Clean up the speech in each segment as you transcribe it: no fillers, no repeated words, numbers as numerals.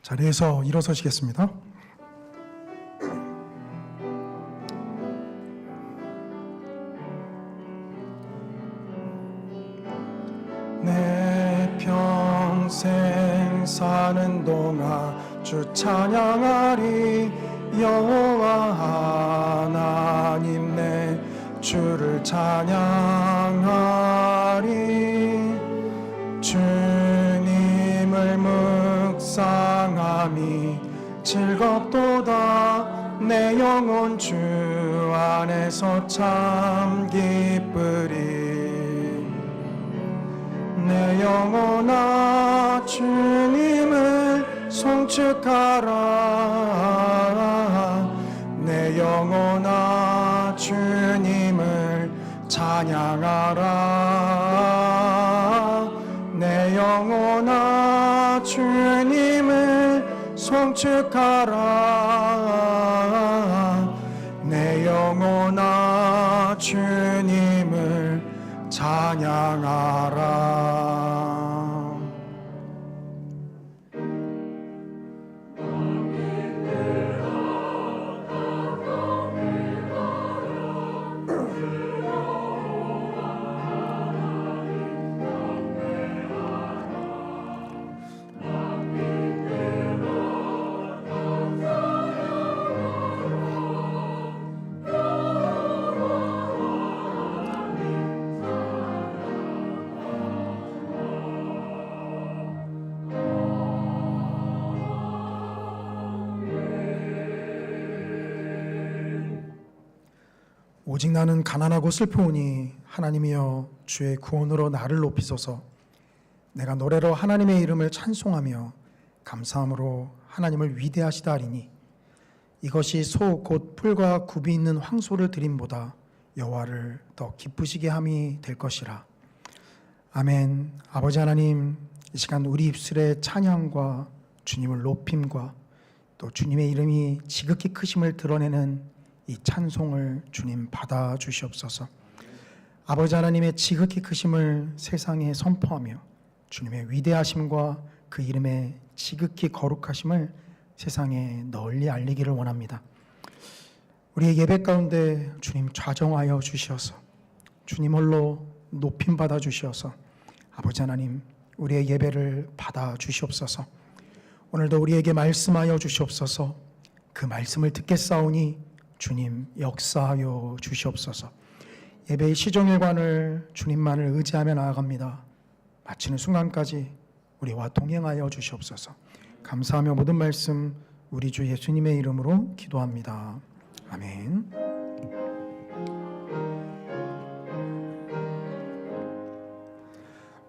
자리에서 일어서시겠습니다. 내 평생 사는 동안 주 찬양하리. 여호와 하나님 내 주를 찬양하리. 주님을 묵상함이 즐겁도다. 내 영혼 주 안에서 참 기쁘리. 내 영혼아 주님을 송축하라. 내 영혼아 주님을 찬양하라. 내 영혼아 주님을 송축하라. 내 영혼아 주님을 찬양하라. 오직 나는 가난하고 슬프오니 하나님이여 주의 구원으로 나를 높이소서. 내가 노래로 하나님의 이름을 찬송하며 감사함으로 하나님을 위대하시다 하리니 이것이 소 곧 풀과 굽이 있는 황소를 드림보다 여호와를 더 기쁘시게 함이 될 것이라. 아멘. 아버지 하나님, 이 시간 우리 입술의 찬양과 주님을 높임과 또 주님의 이름이 지극히 크심을 드러내는 이 찬송을 주님 받아 주시옵소서. 아버지 하나님의 지극히 크심을 세상에 선포하며 주님의 위대하심과 그 이름의 지극히 거룩하심을 세상에 널리 알리기를 원합니다. 우리의 예배 가운데 주님 좌정하여 주시어서 주님 홀로 높임 받아 주시어서 아버지 하나님 우리의 예배를 받아 주시옵소서. 오늘도 우리에게 말씀하여 주시옵소서. 그 말씀을 듣겠사오니 주님 역사하여 주시옵소서. 예배의 시종일관을 주님만을 의지하며 나아갑니다. 마치는 순간까지 우리와 동행하여 주시옵소서. 감사하며 모든 말씀 우리 주 예수님의 이름으로 기도합니다. 아멘.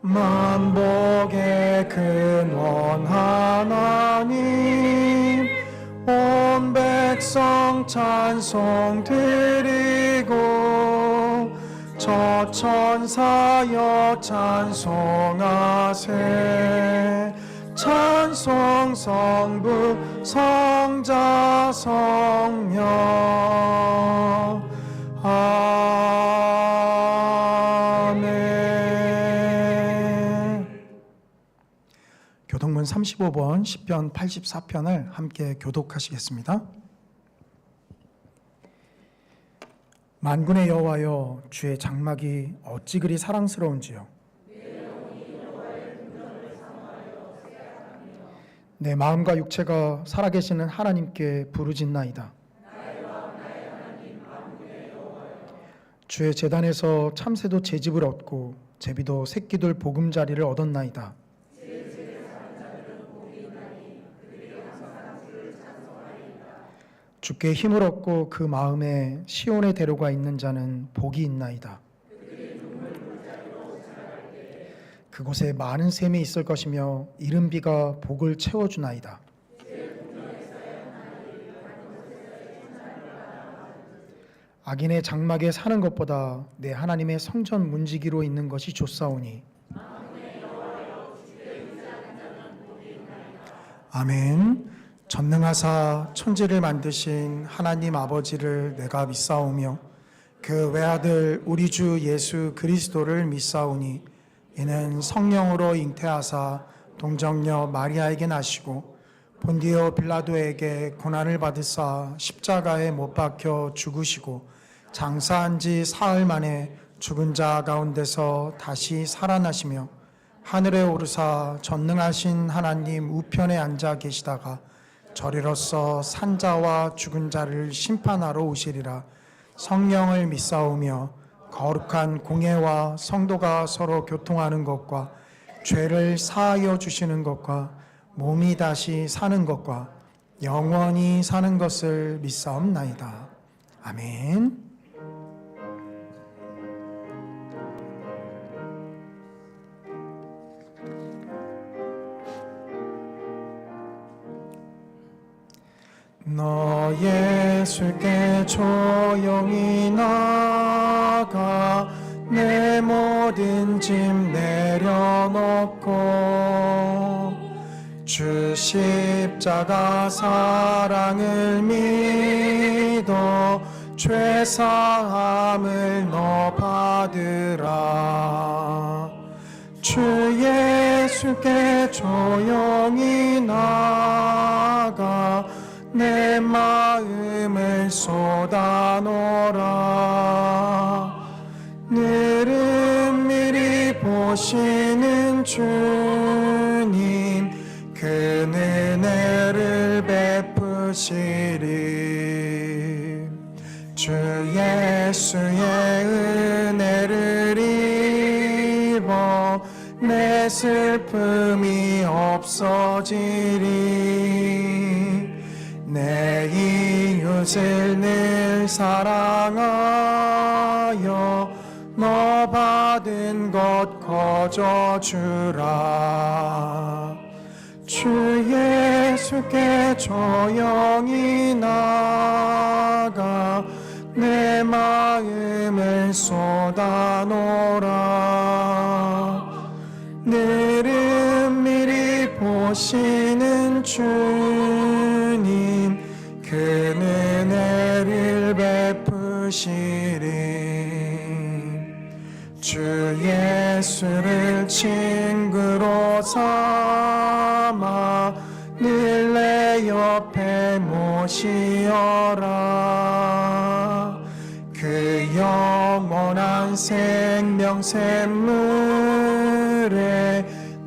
만복의 근원 하나님 온 백성 찬송 드리고 저 천사여 찬송하세. 찬송 성부 성자 성령 아멘. 교독문 35번 시편 84편을 함께 교독하시겠습니다. 만군의 여호와여 주의 장막이 어찌 그리 사랑스러운지요. 내 마음과 육체가 살아계시는 하나님께 부르짖나이다. 주의 제단에서 참새도 제집을 얻고 제비도 새끼들 보금자리를 얻었나이다. 주께 힘을 얻고 그 마음에 시온의 대로가 있는 자는 복이 있나이다. 그곳에 많은 샘이 있을 것이며 이른 비가 복을 채워주나이다. 악인의 장막에 사는 것보다 내 하나님의 성전 문지기로 있는 것이 좋사오니. 아멘. 전능하사 천지를 만드신 하나님 아버지를 내가 믿사오며 그 외아들 우리 주 예수 그리스도를 믿사오니 이는 성령으로 잉태하사 동정녀 마리아에게 나시고 본디오 빌라도에게 고난을 받으사 십자가에 못 박혀 죽으시고 장사한 지 사흘 만에 죽은 자 가운데서 다시 살아나시며 하늘에 오르사 전능하신 하나님 우편에 앉아 계시다가 저리로서 산자와 죽은 자를 심판하러 오시리라. 성령을 믿사오며 거룩한 공예와 성도가 서로 교통하는 것과 죄를 사하여 주시는 것과 몸이 다시 사는 것과 영원히 사는 것을 믿사옵나이다. 아멘. 너 예수께 조용히 나가 내 모든 짐 내려놓고 주 십자가 사랑을 믿어 죄사함을 너 받으라. 주 예수께 조용히 나가 내 마음을 쏟아놓으라. 늘은 미리 보시는 주님 그 은혜를 베푸시리. 주 예수의 은혜를 입어 내 슬픔이 없어지리. 내 이웃을 늘 사랑하여 너 받은 것 거저주라. 주 예수께 조용히 나가 내 마음을 쏟아놓으라. 늘은 미리 보시는 주님 그 은혜를 베푸시리. 주 예수를 친구로 삼아 늘 내 옆에 모시어라. 그 영원한 생명 샘물에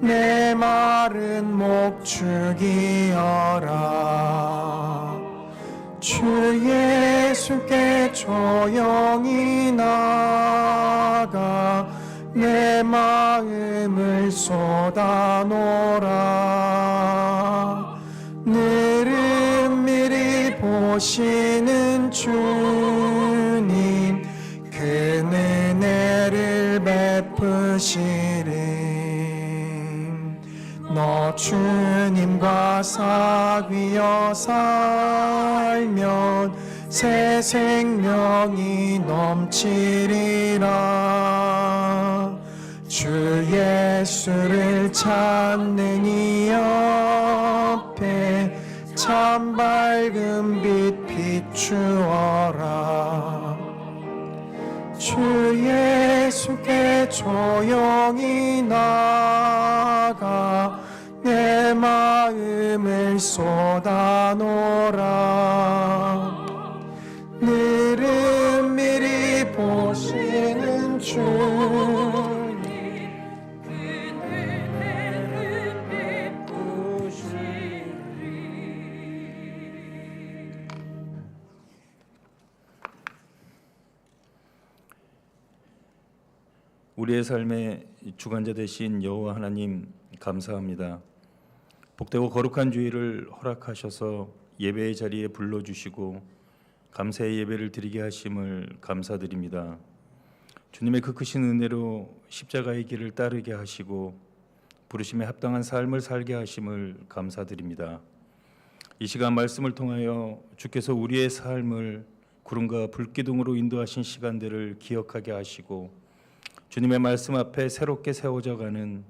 내 마른 목 죽이어라. 주 예수께 조용히 나가 내 마음을 쏟아놓으라. 늘은 미리 보시는 주님 그 은혜를 베푸시리. 너 주님과 사귀어 살면 새 생명이 넘치리라. 주 예수를 찾는 이 옆에 참 밝은 빛 비추어라. 주 예수께 조용히 나가 내 마음을 쏟아놓으라. 늘은 미리 보시는 주님 그 은혜를 베푸시리. 우리의 삶의 주관자 되신 여호와 하나님 감사합니다. 복되고 거룩한 주일을 허락하셔서 예배의 자리에 불러주시고 감사의 예배를 드리게 하심을 감사드립니다. 주님의 그 크신 은혜로 십자가의 길을 따르게 하시고 부르심에 합당한 삶을 살게 하심을 감사드립니다. 이 시간 말씀을 통하여 주께서 우리의 삶을 구름과 불기둥으로 인도하신 시간들을 기억하게 하시고 주님의 말씀 앞에 새롭게 세워져가는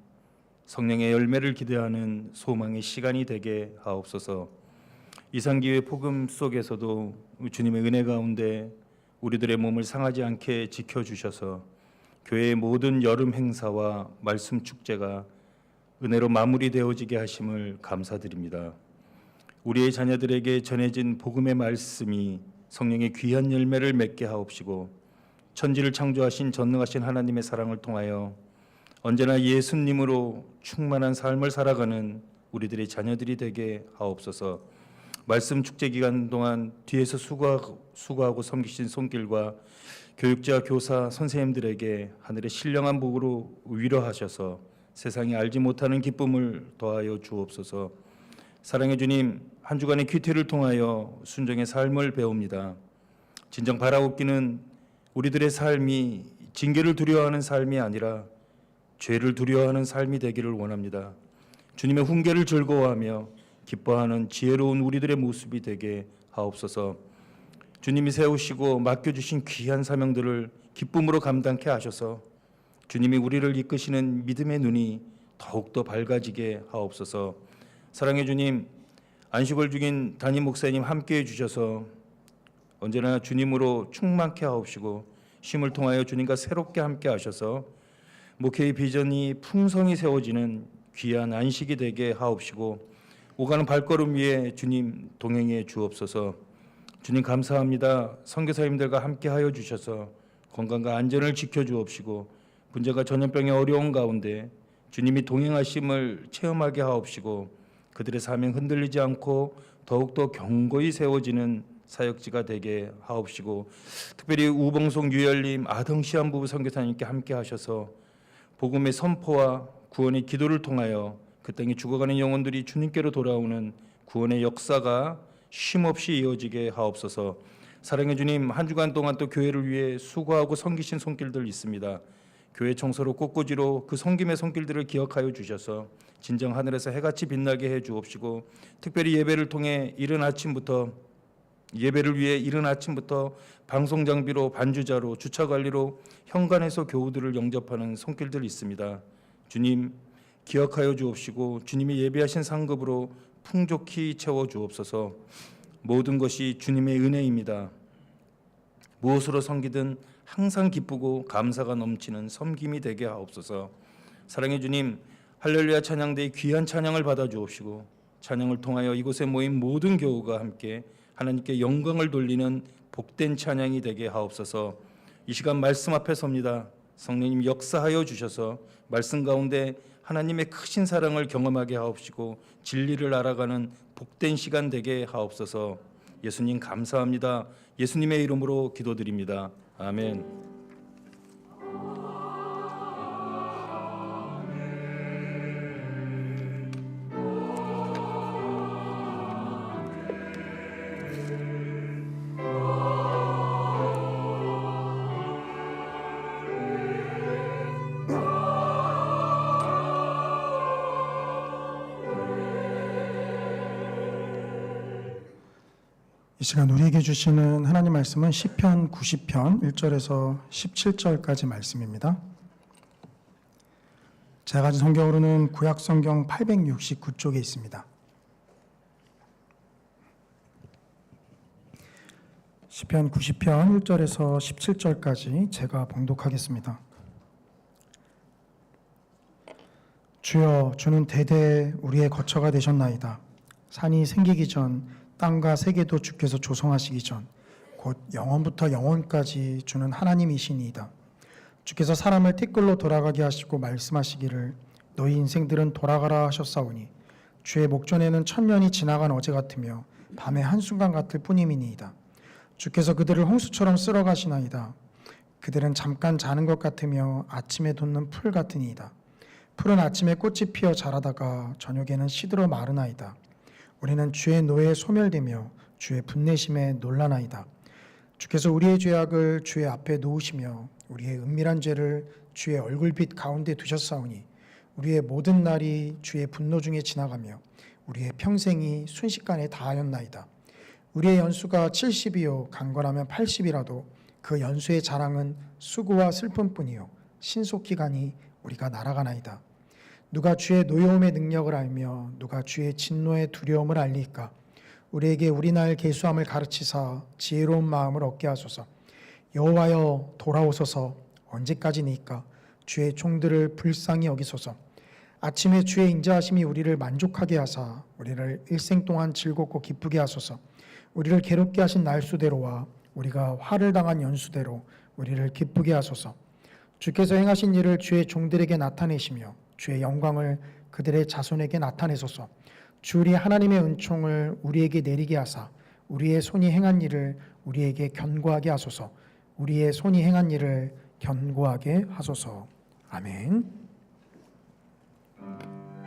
성령의 열매를 기대하는 소망의 시간이 되게 하옵소서. 이상기회 복음 속에서도 주님의 은혜 가운데 우리들의 몸을 상하지 않게 지켜주셔서 교회의 모든 여름 행사와 말씀 축제가 은혜로 마무리되어지게 하심을 감사드립니다. 우리의 자녀들에게 전해진 복음의 말씀이 성령의 귀한 열매를 맺게 하옵시고 천지를 창조하신 전능하신 하나님의 사랑을 통하여 언제나 예수님으로 충만한 삶을 살아가는 우리들의 자녀들이 되게 하옵소서. 말씀 축제 기간 동안 뒤에서 수고하고 섬기신 손길과 교육자, 교사, 선생님들에게 하늘의 신령한 복으로 위로하셔서 세상이 알지 못하는 기쁨을 더하여 주옵소서. 사랑의 주님, 한 주간의 큐티를 통하여 순종의 삶을 배웁니다. 진정 바라옵기는 우리들의 삶이 징계를 두려워하는 삶이 아니라 죄를 두려워하는 삶이 되기를 원합니다. 주님의 훈계를 즐거워하며 기뻐하는 지혜로운 우리들의 모습이 되게 하옵소서. 주님이 세우시고 맡겨주신 귀한 사명들을 기쁨으로 감당케 하셔서 주님이 우리를 이끄시는 믿음의 눈이 더욱더 밝아지게 하옵소서. 사랑의 주님, 안식을 중인 담임 목사님 함께해 주셔서 언제나 주님으로 충만케 하옵시고 쉼을 통하여 주님과 새롭게 함께 하셔서 목회의 비전이 풍성히 세워지는 귀한 안식이 되게 하옵시고 오가는 발걸음 위에 주님 동행해 주옵소서. 주님 감사합니다. 선교사님들과 함께하여 주셔서 건강과 안전을 지켜주옵시고 문제가 전염병의 어려운 가운데 주님이 동행하심을 체험하게 하옵시고 그들의 사명 흔들리지 않고 더욱더 견고히 세워지는 사역지가 되게 하옵시고 특별히 우봉송 유열님, 아덩시안 부부 선교사님께 함께하셔서 복음의 선포와 구원의 기도를 통하여 그 땅에 죽어가는 영혼들이 주님께로 돌아오는 구원의 역사가 쉼없이 이어지게 하옵소서. 사랑의 주님, 한 주간 동안 또 교회를 위해 수고하고 섬기신 손길들 있습니다. 교회 청소로 꽃꽂이로 그 섬김의 손길들을 기억하여 주셔서 진정 하늘에서 해같이 빛나게 해 주옵시고 특별히 예배를 통해 예배를 위해 이른 아침부터 방송 장비로 반주자로 주차 관리로 현관에서 교우들을 영접하는 손길들 있습니다. 주님 기억하여 주옵시고 주님이 예배하신 상급으로 풍족히 채워 주옵소서. 모든 것이 주님의 은혜입니다. 무엇으로 섬기든 항상 기쁘고 감사가 넘치는 섬김이 되게 하옵소서. 사랑의 주님, 할렐루야 찬양대의 귀한 찬양을 받아 주옵시고 찬양을 통하여 이곳에 모인 모든 교우가 함께 하나님께 영광을 돌리는 복된 찬양이 되게 하옵소서. 이 시간 말씀 앞에 섭니다. 성령님 역사하여 주셔서 말씀 가운데 하나님의 크신 사랑을 경험하게 하옵시고 진리를 알아가는 복된 시간 되게 하옵소서. 예수님 감사합니다. 예수님의 이름으로 기도드립니다. 아멘. 이 시간 우리에게 주시는 하나님 말씀은 시편 90편 1절에서 17절까지 말씀입니다. 제가 가진 성경으로는 구약 성경 869쪽에 있습니다. 시편 90편 1절에서 17절까지 제가 봉독하겠습니다. 주여, 주는 대대 우리의 거처가 되셨나이다. 산이 생기기 전 땅과 세계도 주께서 조성하시기 전 곧 영원부터 영원까지 주는 하나님이시니이다. 주께서 사람을 티끌로 돌아가게 하시고 말씀하시기를 너희 인생들은 돌아가라 하셨사오니 주의 목전에는 천년이 지나간 어제 같으며 밤의 한순간 같을 뿐임이니이다. 주께서 그들을 홍수처럼 쓸어 가시나이다. 그들은 잠깐 자는 것 같으며 아침에 돋는 풀 같으니이다. 풀은 아침에 꽃이 피어 자라다가 저녁에는 시들어 마르나이다. 우리는 주의 노예에 소멸되며 주의 분내심에 놀라나이다. 주께서 우리의 죄악을 주의 앞에 놓으시며 우리의 은밀한 죄를 주의 얼굴빛 가운데 두셨사오니 우리의 모든 날이 주의 분노 중에 지나가며 우리의 평생이 순식간에 다하였나이다. 우리의 연수가 70이요 강건하면 80이라도 그 연수의 자랑은 수고와 슬픔뿐이요 신속히 가니 우리가 날아가나이다. 누가 주의 노여움의 능력을 알며 누가 주의 진노의 두려움을 알리까? 우리에게 우리 날 계수함을 가르치사 지혜로운 마음을 얻게 하소서. 여호와여 돌아오소서. 언제까지니까? 주의 종들을 불쌍히 여기소서. 아침에 주의 인자하심이 우리를 만족하게 하사 우리를 일생 동안 즐겁고 기쁘게 하소서. 우리를 괴롭게 하신 날수대로와 우리가 화를 당한 연수대로 우리를 기쁘게 하소서. 주께서 행하신 일을 주의 종들에게 나타내시며 주의 영광을 그들의 자손에게 나타내소서. 주 우리 하나님의 은총을 우리에게 내리게 하사 우리의 손이 행한 일을 우리에게 견고하게 하소서. 우리의 손이 행한 일을 견고하게 하소서. 아멘. 아멘.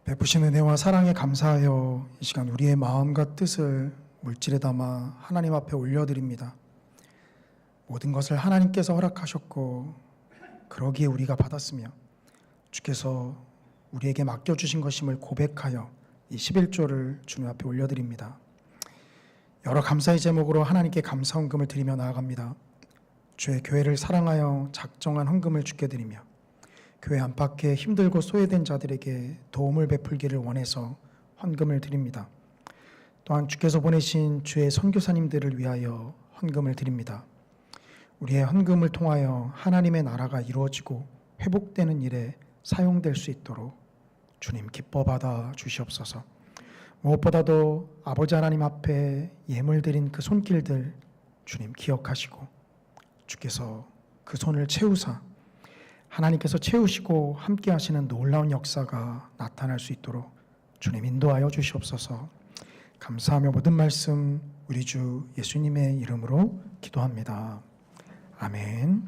베푸신 은혜와 사랑에 감사하여 이 시간 우리의 마음과 뜻을 물질에 담아 하나님 앞에 올려드립니다. 모든 것을 하나님께서 허락하셨고 그러기에 우리가 받았으며 주께서 우리에게 맡겨주신 것임을 고백하여 이 11조를 주님 앞에 올려드립니다. 여러 감사의 제목으로 하나님께 감사 헌금을 드리며 나아갑니다. 주의 교회를 사랑하여 작정한 헌금을 주께 드리며 교회 안팎에 힘들고 소외된 자들에게 도움을 베풀기를 원해서 헌금을 드립니다. 또한 주께서 보내신 주의 선교사님들을 위하여 헌금을 드립니다. 우리의 헌금을 통하여 하나님의 나라가 이루어지고 회복되는 일에 사용될 수 있도록 주님 기뻐 받아 주시옵소서. 무엇보다도 아버지 하나님 앞에 예물 드린 그 손길들 주님 기억하시고 주께서 그 손을 채우사 하나님께서 채우시고 함께 하시는 놀라운 역사가 나타날 수 있도록 주님 인도하여 주시옵소서. 감사하며 모든 말씀 우리 주 예수님의 이름으로 기도합니다. 아멘.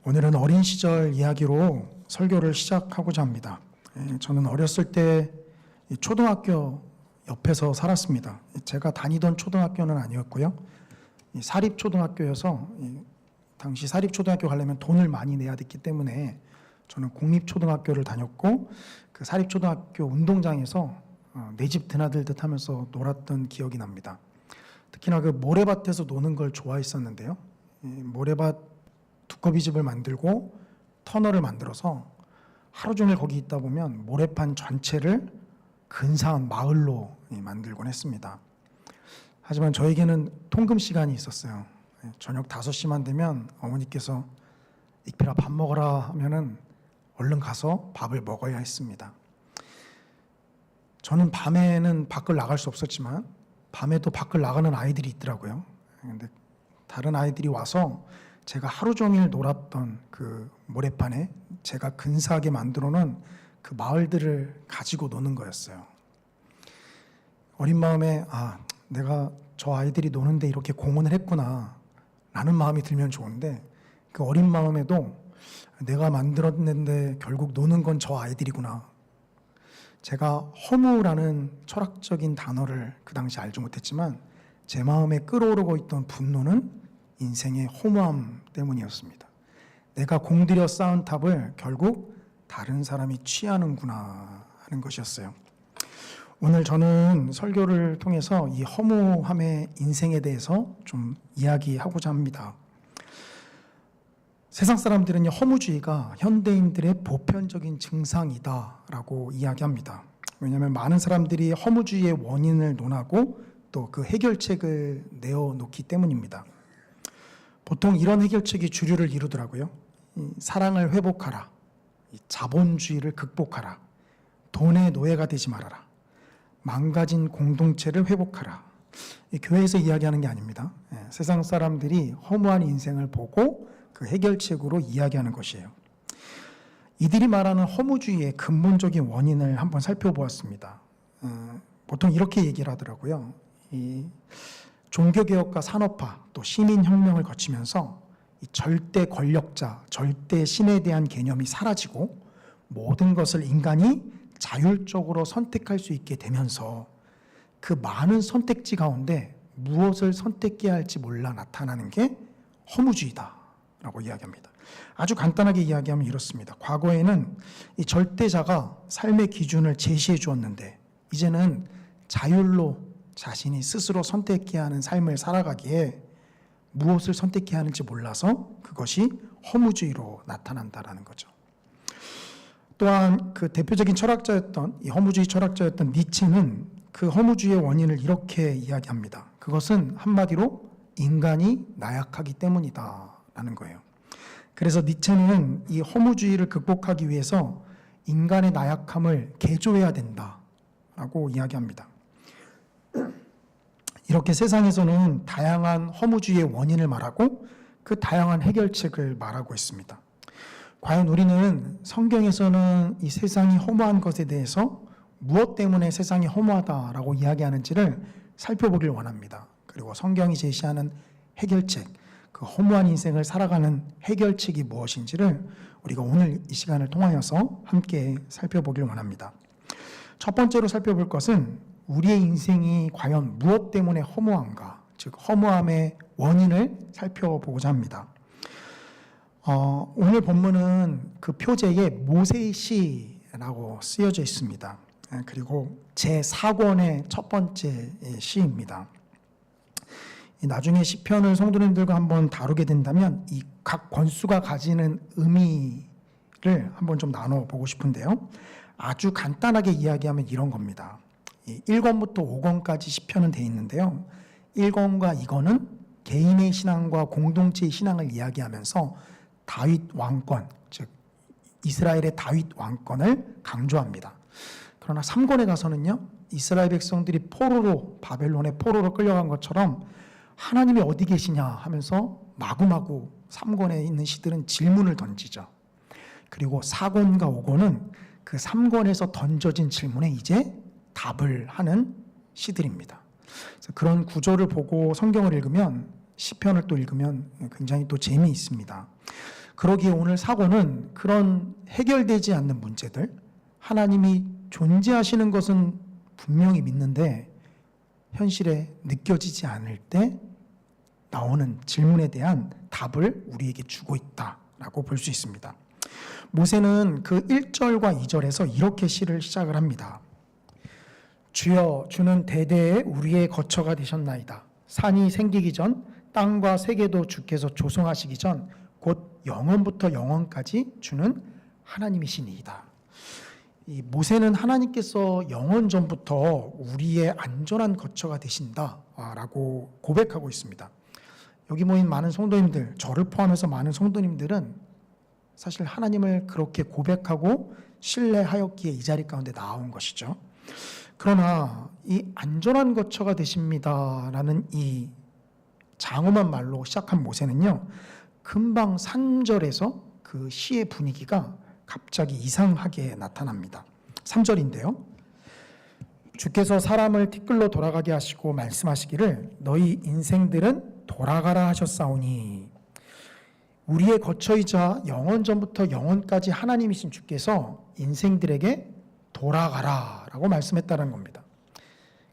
오늘은 어린 시절 이야기로 설교를 시작하고자 합니다. 저는 어렸을 때 초등학교 옆에서 살았습니다. 제가 다니던 초등학교는 아니었고요. 사립초등학교여서 당시 사립초등학교 가려면 돈을 많이 내야 됐기 때문에 저는 공립초등학교를 다녔고 그 사립초등학교 운동장에서 내 집 드나들듯 하면서 놀았던 기억이 납니다. 특히나 그 모래밭에서 노는 걸 좋아했었는데요. 모래밭 두꺼비집을 만들고 터널을 만들어서 하루 종일 거기 있다 보면 모래판 전체를 근사한 마을로 만들곤 했습니다. 하지만 저에게는 통금 시간이 있었어요. 저녁 5시만 되면 어머니께서 익필아 밥 먹어라 하면은 얼른 가서 밥을 먹어야 했습니다. 저는 밤에는 밖을 나갈 수 없었지만 밤에도 밖을 나가는 아이들이 있더라고요. 근데 다른 아이들이 와서 제가 하루 종일 놀았던 그 모래판에 제가 근사하게 만들어 놓은 그 마을들을 가지고 노는 거였어요. 어린 마음에 내가 저 아이들이 노는데 이렇게 공헌을 했구나 라는 마음이 들면 좋은데 그 어린 마음에도 내가 만들었는데 결국 노는 건 저 아이들이구나. 제가 허무라는 철학적인 단어를 그 당시 알지 못했지만 제 마음에 끓어오르고 있던 분노는 인생의 허무함 때문이었습니다. 내가 공들여 쌓은 탑을 결국 다른 사람이 취하는구나 하는 것이었어요. 오늘 저는 설교를 통해서 이 허무함의 인생에 대해서 좀 이야기하고자 합니다. 세상 사람들은 허무주의가 현대인들의 보편적인 증상이다라고 이야기합니다. 왜냐하면 많은 사람들이 허무주의의 원인을 논하고 또 그 해결책을 내어놓기 때문입니다. 보통 이런 해결책이 주류를 이루더라고요. 사랑을 회복하라, 자본주의를 극복하라, 돈의 노예가 되지 말아라, 망가진 공동체를 회복하라. 교회에서 이야기하는 게 아닙니다. 세상 사람들이 허무한 인생을 보고 그 해결책으로 이야기하는 것이에요. 이들이 말하는 허무주의의 근본적인 원인을 한번 살펴보았습니다. 보통 이렇게 얘기를 하더라고요. 이 종교개혁과 산업화 또 시민혁명을 거치면서 이 절대 권력자, 절대 신에 대한 개념이 사라지고 모든 것을 인간이 자율적으로 선택할 수 있게 되면서 그 많은 선택지 가운데 무엇을 선택해야 할지 몰라 나타나는 게 허무주의다라고 이야기합니다. 아주 간단하게 이야기하면 이렇습니다. 과거에는 이 절대자가 삶의 기준을 제시해 주었는데 이제는 자율로 자신이 스스로 선택해야 하는 삶을 살아가기에 무엇을 선택해야 하는지 몰라서 그것이 허무주의로 나타난다라는 거죠. 또한 그 대표적인 철학자였던 이 허무주의 철학자였던 니체는 그 허무주의의 원인을 이렇게 이야기합니다. 그것은 한마디로 인간이 나약하기 때문이다라는 거예요. 그래서 니체는 이 허무주의를 극복하기 위해서 인간의 나약함을 개조해야 된다라고 이야기합니다. 이렇게 세상에서는 다양한 허무주의의 원인을 말하고 그 다양한 해결책을 말하고 있습니다. 과연 우리는 성경에서는 이 세상이 허무한 것에 대해서 무엇 때문에 세상이 허무하다라고 이야기하는지를 살펴보길 원합니다. 그리고 성경이 제시하는 해결책, 그 허무한 인생을 살아가는 해결책이 무엇인지를 우리가 오늘 이 시간을 통하여서 함께 살펴보길 원합니다. 첫 번째로 살펴볼 것은 우리의 인생이 과연 무엇 때문에 허무한가, 즉 허무함의 원인을 살펴보고자 합니다. 오늘 본문은 그 표제에 모세의 시라고 쓰여져 있습니다. 그리고 제4권의 첫 번째 시입니다. 나중에 시편을 성도님들과 한번 다루게 된다면 이 각 권수가 가지는 의미를 한번 좀 나눠보고 싶은데요. 아주 간단하게 이야기하면 이런 겁니다. 1권부터 5권까지 시편은 되어 있는데요. 1권과 2권은 개인의 신앙과 공동체의 신앙을 이야기하면서 다윗 왕권, 즉 이스라엘의 다윗 왕권을 강조합니다. 그러나 3권에 가서는요, 이스라엘 백성들이 바벨론의 포로로 끌려간 것처럼 하나님이 어디 계시냐 하면서 마구마구 3권에 있는 시들은 질문을 던지죠. 그리고 4권과 5권은 그 3권에서 던져진 질문에 이제 답을 하는 시들입니다. 그래서 그런 구조를 보고 성경을 읽으면, 시편을 또 읽으면 굉장히 또 재미있습니다. 그러기에 오늘 4권은 그런 해결되지 않는 문제들, 하나님이 존재하시는 것은 분명히 믿는데 현실에 느껴지지 않을 때 나오는 질문에 대한 답을 우리에게 주고 있다라고 볼 수 있습니다. 모세는 그 1절과 2절에서 이렇게 시를 시작을 합니다. 주여, 주는 대대에 우리의 거처가 되셨나이다. 산이 생기기 전, 땅과 세계도 주께서 조성하시기 전, 곧 영원부터 영원까지 주는 하나님이시니이다. 이 모세는 하나님께서 영원 전부터 우리의 안전한 거처가 되신다라고 고백하고 있습니다. 여기 모인 많은 성도님들, 저를 포함해서 많은 성도님들은 사실 하나님을 그렇게 고백하고 신뢰하였기에 이 자리 가운데 나온 것이죠. 그러나 이 안전한 거처가 되십니다라는 이 장엄한 말로 시작한 모세는요, 금방 3절에서 그 시의 분위기가 갑자기 이상하게 나타납니다. 3절인데요. 주께서 사람을 티끌로 돌아가게 하시고 말씀하시기를 너희 인생들은 돌아가라 하셨사오니, 우리의 거처이자 영원 전부터 영원까지 하나님이신 주께서 인생들에게 돌아가라 라고 말씀했다는 겁니다.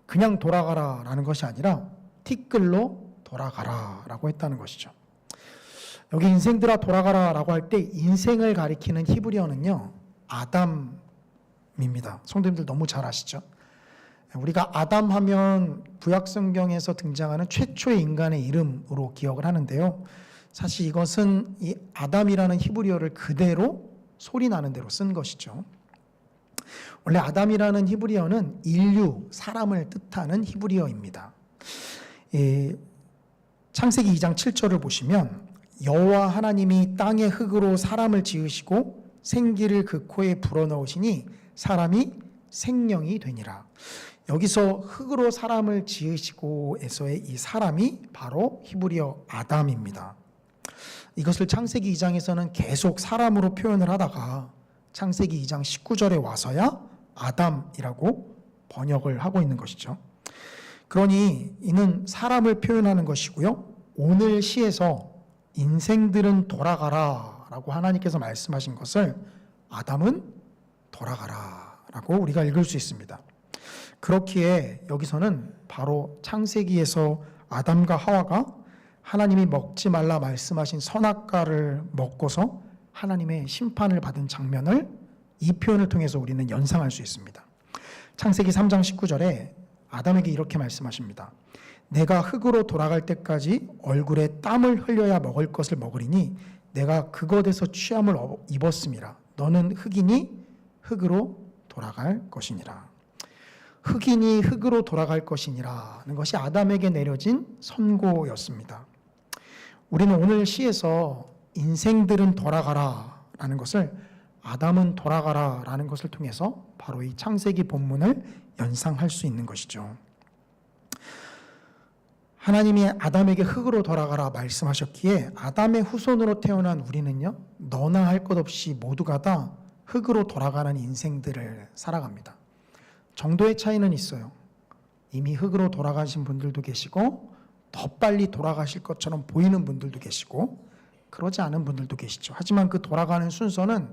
그냥 돌아가라 라는 것이 아니라 티끌로 돌아가라 라고 했다는 것이죠. 여기 인생들아 돌아가라 라고 할 때 인생을 가리키는 히브리어는요, 아담입니다. 성도님들 너무 잘 아시죠? 우리가 아담 하면 구약성경에서 등장하는 최초의 인간의 이름으로 기억을 하는데요. 사실 이것은 이 아담이라는 히브리어를 그대로 소리 나는 대로 쓴 것이죠. 원래 아담이라는 히브리어는 인류, 사람을 뜻하는 히브리어입니다. 창세기 2장 7절을 보시면 여호와 하나님이 땅의 흙으로 사람을 지으시고 생기를 그 코에 불어넣으시니 사람이 생명이 되니라. 여기서 흙으로 사람을 지으시고에서의 이 사람이 바로 히브리어 아담입니다. 이것을 창세기 2장에서는 계속 사람으로 표현을 하다가 창세기 2장 19절에 와서야 아담이라고 번역을 하고 있는 것이죠. 그러니 이는 사람을 표현하는 것이고요. 오늘 시에서 인생들은 돌아가라 라고 하나님께서 말씀하신 것을 아담은 돌아가라 라고 우리가 읽을 수 있습니다. 그렇기에 여기서는 바로 창세기에서 아담과 하와가 하나님이 먹지 말라 말씀하신 선악과를 먹고서 하나님의 심판을 받은 장면을 이 표현을 통해서 우리는 연상할 수 있습니다. 창세기 3장 19절에 아담에게 이렇게 말씀하십니다. 내가 흙으로 돌아갈 때까지 얼굴에 땀을 흘려야 먹을 것을 먹으리니 내가 그것에서 취함을 입었음이라. 너는 흙이니 흙으로 돌아갈 것이니라. 흙이니 흙으로 돌아갈 것이니라는 것이 아담에게 내려진 선고였습니다. 우리는 오늘 시에서 인생들은 돌아가라라는 것을 아담은 돌아가라라는 것을 통해서 바로 이 창세기 본문을 연상할 수 있는 것이죠. 하나님이 아담에게 흙으로 돌아가라 말씀하셨기에 아담의 후손으로 태어난 우리는요, 너나 할 것 없이 모두가 다 흙으로 돌아가는 인생들을 살아갑니다. 정도의 차이는 있어요. 이미 흙으로 돌아가신 분들도 계시고 더 빨리 돌아가실 것처럼 보이는 분들도 계시고 그러지 않은 분들도 계시죠. 하지만 그 돌아가는 순서는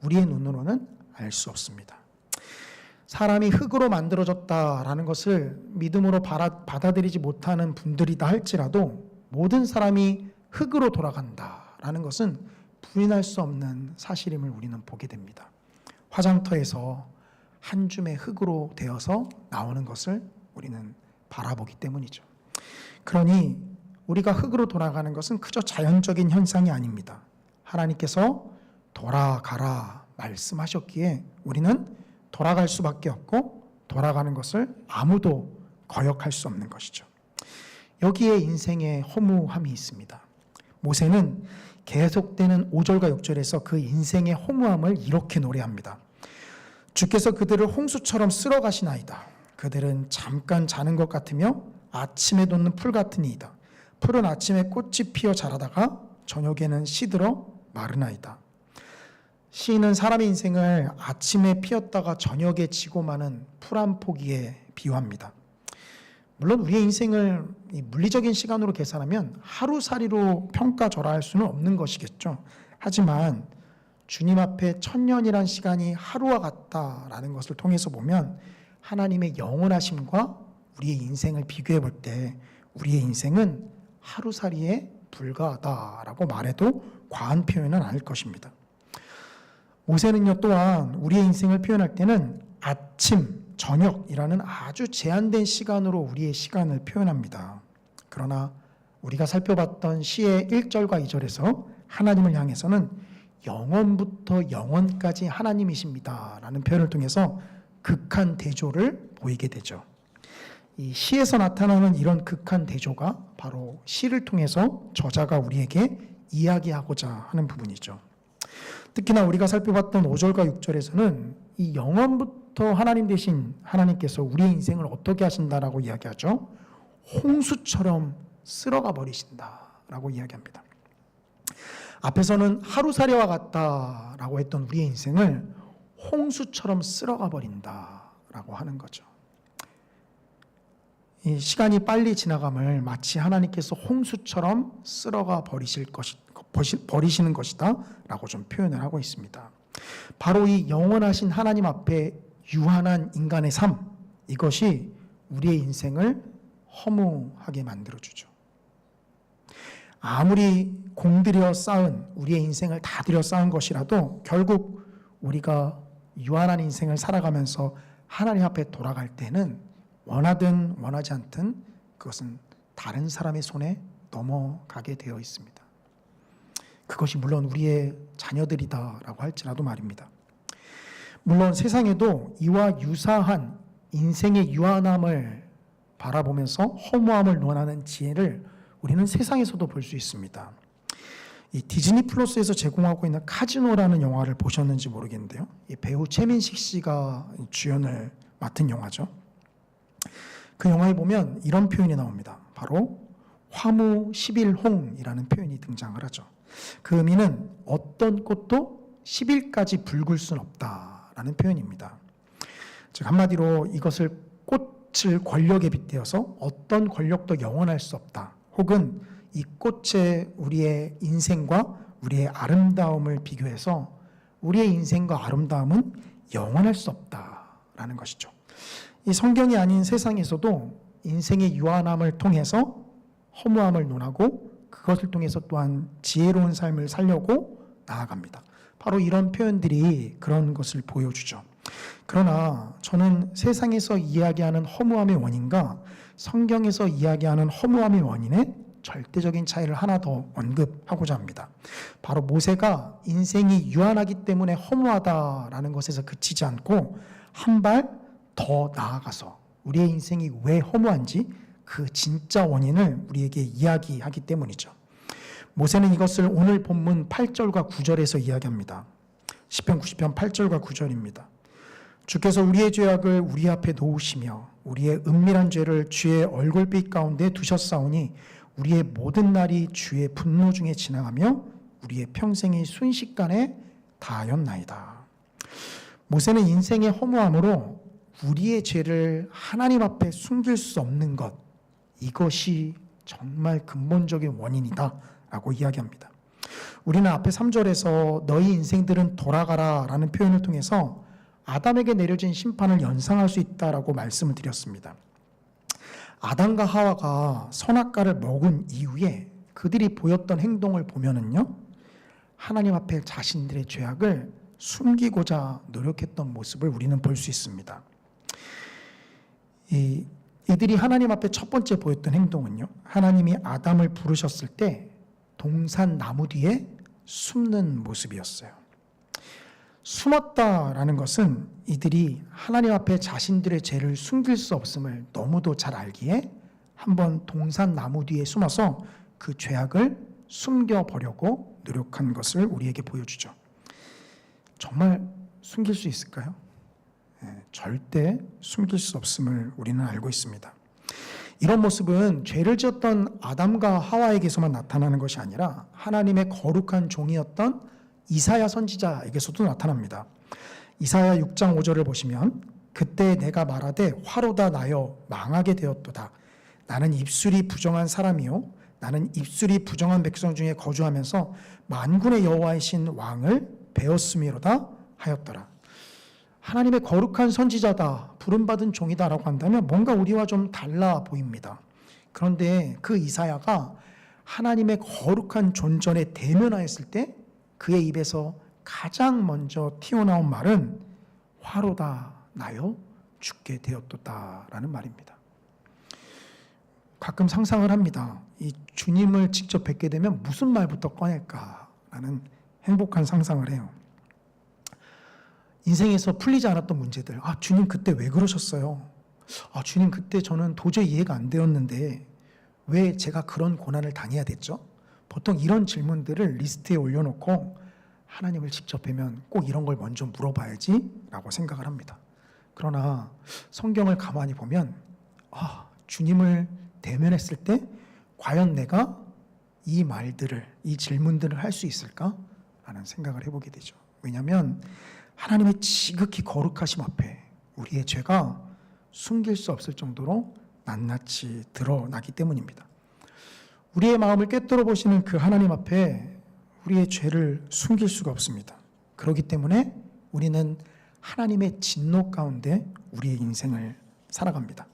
우리의 눈으로는 알 수 없습니다. 사람이 흙으로 만들어졌다라는 것을 믿음으로 받아들이지 못하는 분들이다 할지라도 모든 사람이 흙으로 돌아간다라는 것은 부인할 수 없는 사실임을 우리는 보게 됩니다. 화장터에서 한 줌의 흙으로 되어서 나오는 것을 우리는 바라보기 때문이죠. 그러니 우리가 흙으로 돌아가는 것은 그저 자연적인 현상이 아닙니다. 하나님께서 돌아가라 말씀하셨기에 우리는 돌아갈 수밖에 없고 돌아가는 것을 아무도 거역할 수 없는 것이죠. 여기에 인생의 허무함이 있습니다. 모세는 계속되는 5절과 6절에서 그 인생의 허무함을 이렇게 노래합니다. 주께서 그들을 홍수처럼 쓸어 가시나이다. 그들은 잠깐 자는 것 같으며 아침에 돋는 풀 같으니이다. 풀은 아침에 꽃이 피어 자라다가 저녁에는 시들어 마르나이다. 시인은 사람의 인생을 아침에 피었다가 저녁에 지고 마는 풀 한 포기에 비유합니다. 물론 우리의 인생을 물리적인 시간으로 계산하면 하루살이로 평가절하할 수는 없는 것이겠죠. 하지만 주님 앞에 천년이란 시간이 하루와 같다라는 것을 통해서 보면 하나님의 영원하심과 우리의 인생을 비교해 볼 때 우리의 인생은 하루살이에 불과하다라고 말해도 과한 표현은 아닐 것입니다. 모세는요 또한 우리의 인생을 표현할 때는 아침, 저녁이라는 아주 제한된 시간으로 우리의 시간을 표현합니다. 그러나 우리가 살펴봤던 시의 1절과 2절에서 하나님을 향해서는 영원부터 영원까지 하나님이십니다 라는 표현을 통해서 극한 대조를 보이게 되죠. 이 시에서 나타나는 이런 극한 대조가 바로 시를 통해서 저자가 우리에게 이야기하고자 하는 부분이죠. 특히나 우리가 살펴봤던 5절과 6절에서는 이 영원부터 하나님 되신 하나님께서 우리의 인생을 어떻게 하신다라고 이야기하죠. 홍수처럼 쓸어가 버리신다라고 이야기합니다. 앞에서는 하루살이와 같다라고 했던 우리의 인생을 홍수처럼 쓸어가 버린다라고 하는 거죠. 이 시간이 빨리 지나감을 마치 하나님께서 홍수처럼 쓸어가 버리시는 것이다 라고 좀 표현을 하고 있습니다. 바로 이 영원하신 하나님 앞에 유한한 인간의 삶, 이것이 우리의 인생을 허무하게 만들어주죠. 아무리 공들여 쌓은 우리의 인생을 다 들여 쌓은 것이라도 결국 우리가 유한한 인생을 살아가면서 하나님 앞에 돌아갈 때는 원하든 원하지 않든 그것은 다른 사람의 손에 넘어가게 되어 있습니다. 그것이 물론 우리의 자녀들이다라고 할지라도 말입니다. 물론 세상에도 이와 유사한 인생의 유한함을 바라보면서 허무함을 논하는 지혜를 우리는 세상에서도 볼 수 있습니다. 이 디즈니 플러스에서 제공하고 있는 카지노라는 영화를 보셨는지 모르겠는데요. 이 배우 최민식 씨가 주연을 맡은 영화죠. 그 영화에 보면 이런 표현이 나옵니다. 바로 화무 11홍이라는 표현이 등장을 하죠. 그 의미는 어떤 꽃도 10일까지 붉을 수는 없다라는 표현입니다. 즉 한마디로 이것을 꽃을 권력에 빗대어서 어떤 권력도 영원할 수 없다. 혹은 이 꽃의 우리의 인생과 우리의 아름다움을 비교해서 우리의 인생과 아름다움은 영원할 수 없다라는 것이죠. 이 성경이 아닌 세상에서도 인생의 유한함을 통해서 허무함을 논하고 그것을 통해서 또한 지혜로운 삶을 살려고 나아갑니다. 바로 이런 표현들이 그런 것을 보여주죠. 그러나 저는 세상에서 이야기하는 허무함의 원인과 성경에서 이야기하는 허무함의 원인의 절대적인 차이를 하나 더 언급하고자 합니다. 바로 모세가 인생이 유한하기 때문에 허무하다라는 것에서 그치지 않고 한 발 더 나아가서 우리의 인생이 왜 허무한지 그 진짜 원인을 우리에게 이야기하기 때문이죠. 모세는 이것을 오늘 본문 8절과 9절에서 이야기합니다. 시편 90편 8절과 9절입니다. 주께서 우리의 죄악을 우리 앞에 놓으시며 우리의 은밀한 죄를 주의 얼굴빛 가운데 두셨사오니 우리의 모든 날이 주의 분노 중에 지나가며 우리의 평생이 순식간에 다하였나이다. 모세는 인생의 허무함으로 우리의 죄를 하나님 앞에 숨길 수 없는 것, 이것이 정말 근본적인 원인이다 라고 이야기합니다. 우리는 앞에 3절에서 너희 인생들은 돌아가라 라는 표현을 통해서 아담에게 내려진 심판을 연상할 수 있다라고 말씀을 드렸습니다. 아담과 하와가 선악과를 먹은 이후에 그들이 보였던 행동을 보면은요, 하나님 앞에 자신들의 죄악을 숨기고자 노력했던 모습을 우리는 볼 수 있습니다. 이들이 하나님 앞에 첫 번째 보였던 행동은요, 하나님이 아담을 부르셨을 때 동산 나무 뒤에 숨는 모습이었어요. 숨었다라는 것은 이들이 하나님 앞에 자신들의 죄를 숨길 수 없음을 너무도 잘 알기에 한번 동산 나무 뒤에 숨어서 그 죄악을 숨겨보려고 노력한 것을 우리에게 보여주죠. 정말 숨길 수 있을까요? 절대 숨길 수 없음을 우리는 알고 있습니다. 이런 모습은 죄를 지었던 아담과 하와에게서만 나타나는 것이 아니라 하나님의 거룩한 종이었던 이사야 선지자에게서도 나타납니다. 이사야 6장 5절을 보시면 그때 내가 말하되 화로다 나여 망하게 되었도다. 나는 입술이 부정한 사람이요 나는 입술이 부정한 백성 중에 거주하면서 만군의 여호와이신 왕을 배웠음이로다 하였더라. 하나님의 거룩한 선지자다, 부름받은 종이다라고 한다면 뭔가 우리와 좀 달라 보입니다. 그런데 그 이사야가 하나님의 거룩한 존전에 대면하였을 때 그의 입에서 가장 먼저 튀어나온 말은 화로다 나여 죽게 되었도다라는 말입니다. 가끔 상상을 합니다. 이 주님을 직접 뵙게 되면 무슨 말부터 꺼낼까라는 행복한 상상을 해요. 인생에서 풀리지 않았던 문제들, 주님 그때 왜 그러셨어요? 주님 그때 저는 도저히 이해가 안 되었는데 왜 제가 그런 고난을 당해야 됐죠? 보통 이런 질문들을 리스트에 올려놓고 하나님을 직접 뵈면 꼭 이런 걸 먼저 물어봐야지 라고 생각을 합니다. 그러나 성경을 가만히 보면 주님을 대면했을 때 과연 내가 이 말들을, 이 질문들을 할 수 있을까? 라는 생각을 해보게 되죠. 왜냐하면 하나님의 지극히 거룩하심 앞에 우리의 죄가 숨길 수 없을 정도로 낱낱이 드러나기 때문입니다. 우리의 마음을 꿰뚫어 보시는 그 하나님 앞에 우리의 죄를 숨길 수가 없습니다. 그렇기 때문에 우리는 하나님의 진노 가운데 우리의 인생을 살아갑니다.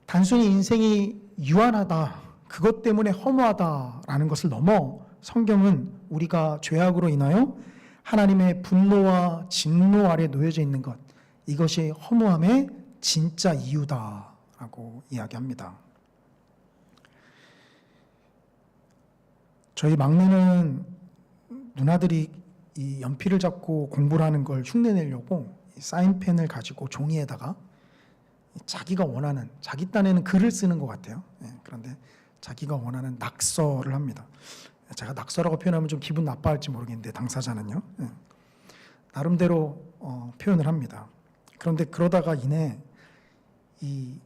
단순히 인생이 유한하다, 그것 때문에 허무하다라는 것을 넘어 성경은 우리가 죄악으로 인하여 하나님의 분노와 진노 아래 놓여져 있는 것, 이것이 허무함의 진짜 이유다라고 이야기합니다. 저희 막내는 누나들이 이 연필을 잡고 공부를 하는 걸 흉내내려고 사인펜을 가지고 종이에다가 자기가 원하는, 자기 딴에는 글을 쓰는 것 같아요. 그런데 자기가 원하는 낙서를 합니다. 제가 낙서라고 표현하면 좀 기분 나빠할지 모르겠는데 당사자는요. 나름대로 표현을 합니다. 그런데 그러다가 이내 이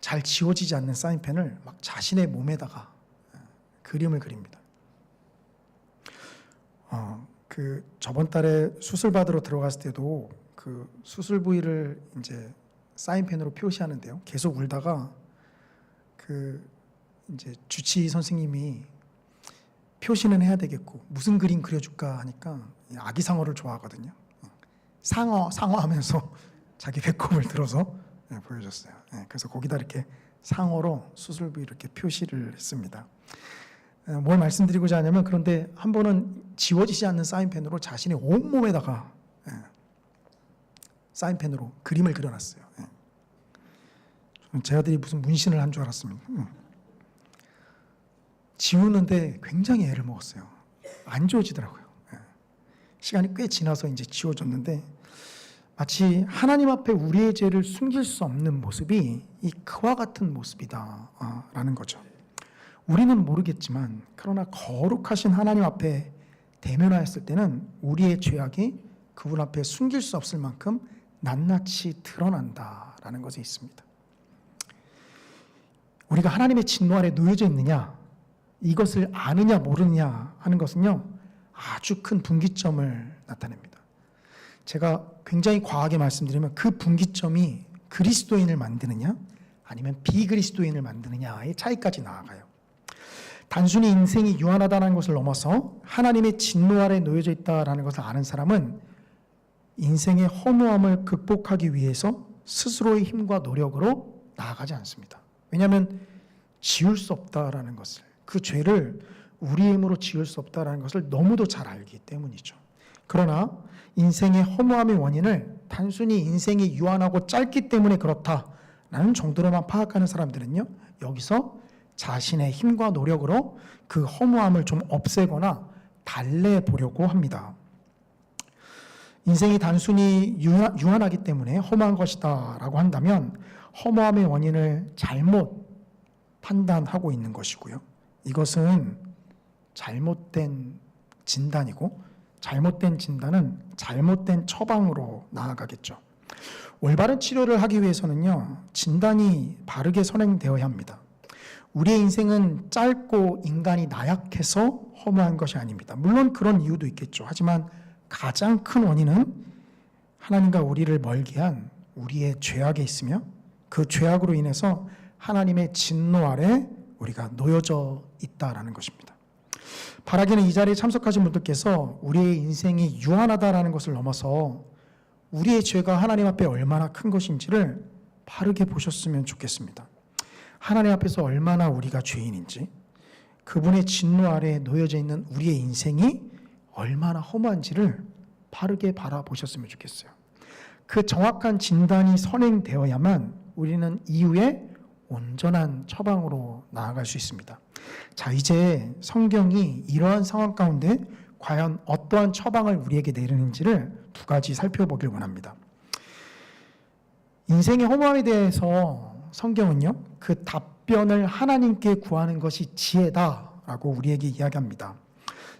잘 지워지지 않는 사인펜을 막 자신의 몸에다가 그림을 그립니다. 그 저번 달에 수술 받으러 들어갔을 때도 그 수술 부위를 이제 사인펜으로 표시하는데요. 계속 울다가 그 이제 주치 선생님이 표시는 해야 되겠고 무슨 그림 그려줄까 하니까 아기상어를 좋아하거든요. 상어 하면서 자기 배꼽을 들어서 보여줬어요. 그래서 거기다 이렇게 상어로 수술 부위 이렇게 표시를 했습니다. 뭘 말씀드리고자 하냐면, 그런데 한 번은 지워지지 않는 사인펜으로 자신의 온몸에다가 사인펜으로 그림을 그려놨어요. 제 아들이 무슨 문신을 한 줄 알았습니다. 지우는데 굉장히 애를 먹었어요. 안 지워지더라고요. 시간이 꽤 지나서 이제 지워졌는데, 마치 하나님 앞에 우리의 죄를 숨길 수 없는 모습이 이 그와 같은 모습이다라는 거죠. 우리는 모르겠지만 그러나 거룩하신 하나님 앞에 대면하였을 때는 우리의 죄악이 그분 앞에 숨길 수 없을 만큼 낱낱이 드러난다라는 것이 있습니다. 우리가 하나님의 진노 아래 놓여져 있느냐, 이것을 아느냐 모르느냐 하는 것은요, 아주 큰 분기점을 나타냅니다. 제가 굉장히 과하게 말씀드리면 그 분기점이 그리스도인을 만드느냐 아니면 비그리스도인을 만드느냐의 차이까지 나아가요. 단순히 인생이 유한하다는 것을 넘어서 하나님의 진노 아래 놓여져 있다는 것을 아는 사람은 인생의 허무함을 극복하기 위해서 스스로의 힘과 노력으로 나아가지 않습니다. 왜냐하면 지울 수 없다라는 것을, 그 죄를 우리의 힘으로 지울 수 없다라는 것을 너무도 잘 알기 때문이죠. 그러나 인생의 허무함의 원인을 단순히 인생이 유한하고 짧기 때문에 그렇다라는 정도로만 파악하는 사람들은요, 여기서 자신의 힘과 노력으로 그 허무함을 좀 없애거나 달래보려고 합니다. 인생이 단순히 유한하기 때문에 허무한 것이다 라고 한다면 허무함의 원인을 잘못 판단하고 있는 것이고요. 이것은 잘못된 진단이고, 잘못된 진단은 잘못된 처방으로 나아가겠죠. 올바른 치료를 하기 위해서는요, 진단이 바르게 선행되어야 합니다. 우리의 인생은 짧고 인간이 나약해서 허무한 것이 아닙니다. 물론 그런 이유도 있겠죠. 하지만 가장 큰 원인은 하나님과 우리를 멀게 한 우리의 죄악에 있으며, 그 죄악으로 인해서 하나님의 진노 아래 우리가 놓여져 있다라는 것입니다. 바라기는 이 자리에 참석하신 분들께서 우리의 인생이 유한하다라는 것을 넘어서 우리의 죄가 하나님 앞에 얼마나 큰 것인지를 바르게 보셨으면 좋겠습니다. 하나님 앞에서 얼마나 우리가 죄인인지, 그분의 진노 아래에 놓여져 있는 우리의 인생이 얼마나 허무한지를 바르게 바라보셨으면 좋겠어요. 그 정확한 진단이 선행되어야만 우리는 이후에 온전한 처방으로 나아갈 수 있습니다. 자, 이제 성경이 이러한 상황 가운데 과연 어떠한 처방을 우리에게 내리는지를 두 가지 살펴보길 원합니다. 인생의 허무함에 대해서 성경은요, 그 답변을 하나님께 구하는 것이 지혜다라고 우리에게 이야기합니다.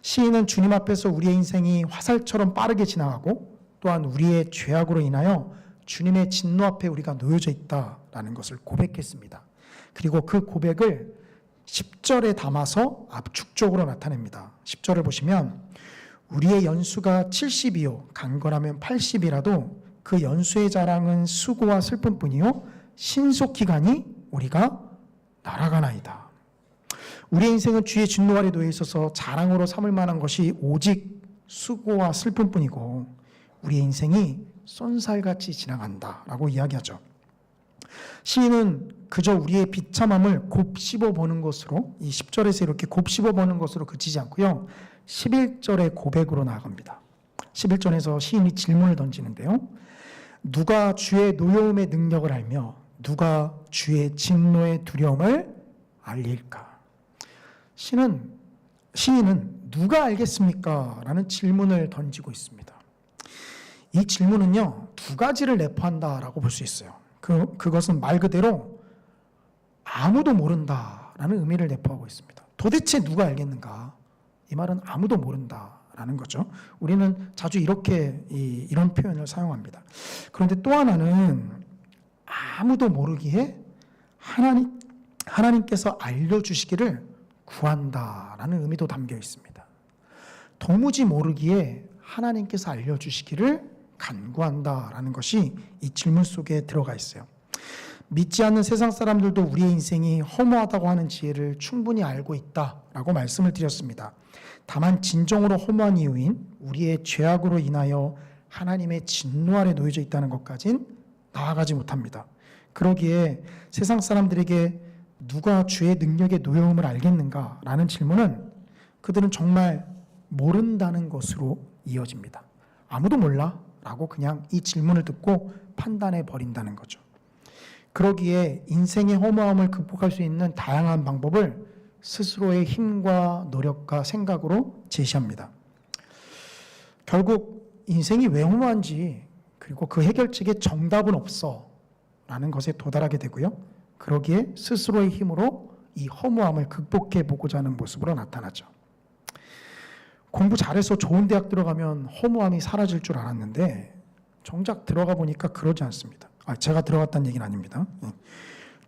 시인은 주님 앞에서 우리의 인생이 화살처럼 빠르게 지나가고, 또한 우리의 죄악으로 인하여 주님의 진노 앞에 우리가 놓여져 있다라는 것을 고백했습니다. 그리고 그 고백을 10절에 담아서 압축적으로 나타냅니다. 10절을 보시면 우리의 연수가 70이요 강건하면 80이라도 그 연수의 자랑은 수고와 슬픔뿐이요 신속히 가니 우리가 날아가나이다. 우리의 인생은 주의 진노 아래 놓여 있어서 자랑으로 삼을 만한 것이 오직 수고와 슬픔뿐이고, 우리의 인생이 쏜살같이 지나간다라고 이야기하죠. 시인은 그저 우리의 비참함을 곱씹어보는 것으로, 이 10절에서 이렇게 곱씹어보는 것으로 그치지 않고요, 11절의 고백으로 나아갑니다. 11절에서 시인이 질문을 던지는데요, 누가 주의 노여움의 능력을 알며 누가 주의 진노의 두려움을 알릴까? 시인은 누가 알겠습니까? 라는 질문을 던지고 있습니다. 이 질문은요, 두 가지를 내포한다라고 볼 수 있어요. 그것은 말 그대로 아무도 모른다라는 의미를 내포하고 있습니다. 도대체 누가 알겠는가? 이 말은 아무도 모른다라는 거죠. 우리는 자주 이런 표현을 사용합니다. 그런데 또 하나는 아무도 모르기에 하나님께서 알려주시기를 구한다라는 의미도 담겨 있습니다. 도무지 모르기에 하나님께서 알려주시기를 간구한다라는 것이 이 질문 속에 들어가 있어요. 믿지 않는 세상 사람들도 우리의 인생이 허무하다고 하는 지혜를 충분히 알고 있다라고 말씀을 드렸습니다. 다만 진정으로 허무한 이유인 우리의 죄악으로 인하여 하나님의 진노 아래 놓여져 있다는 것까진 나아가지 못합니다. 그러기에 세상 사람들에게 누가 주의 능력의 노여움을 알겠는가라는 질문은 그들은 정말 모른다는 것으로 이어집니다. 아무도 몰라 라고 그냥 이 질문을 듣고 판단해 버린다는 거죠. 그러기에 인생의 허무함을 극복할 수 있는 다양한 방법을 스스로의 힘과 노력과 생각으로 제시합니다. 결국 인생이 왜 허무한지, 그리고 그 해결책에 정답은 없어 라는 것에 도달하게 되고요, 그러기에 스스로의 힘으로 이 허무함을 극복해 보고자 하는 모습으로 나타나죠. 공부 잘해서 좋은 대학 들어가면 허무함이 사라질 줄 알았는데 정작 들어가 보니까 그러지 않습니다. 제가 들어갔다는 얘기는 아닙니다.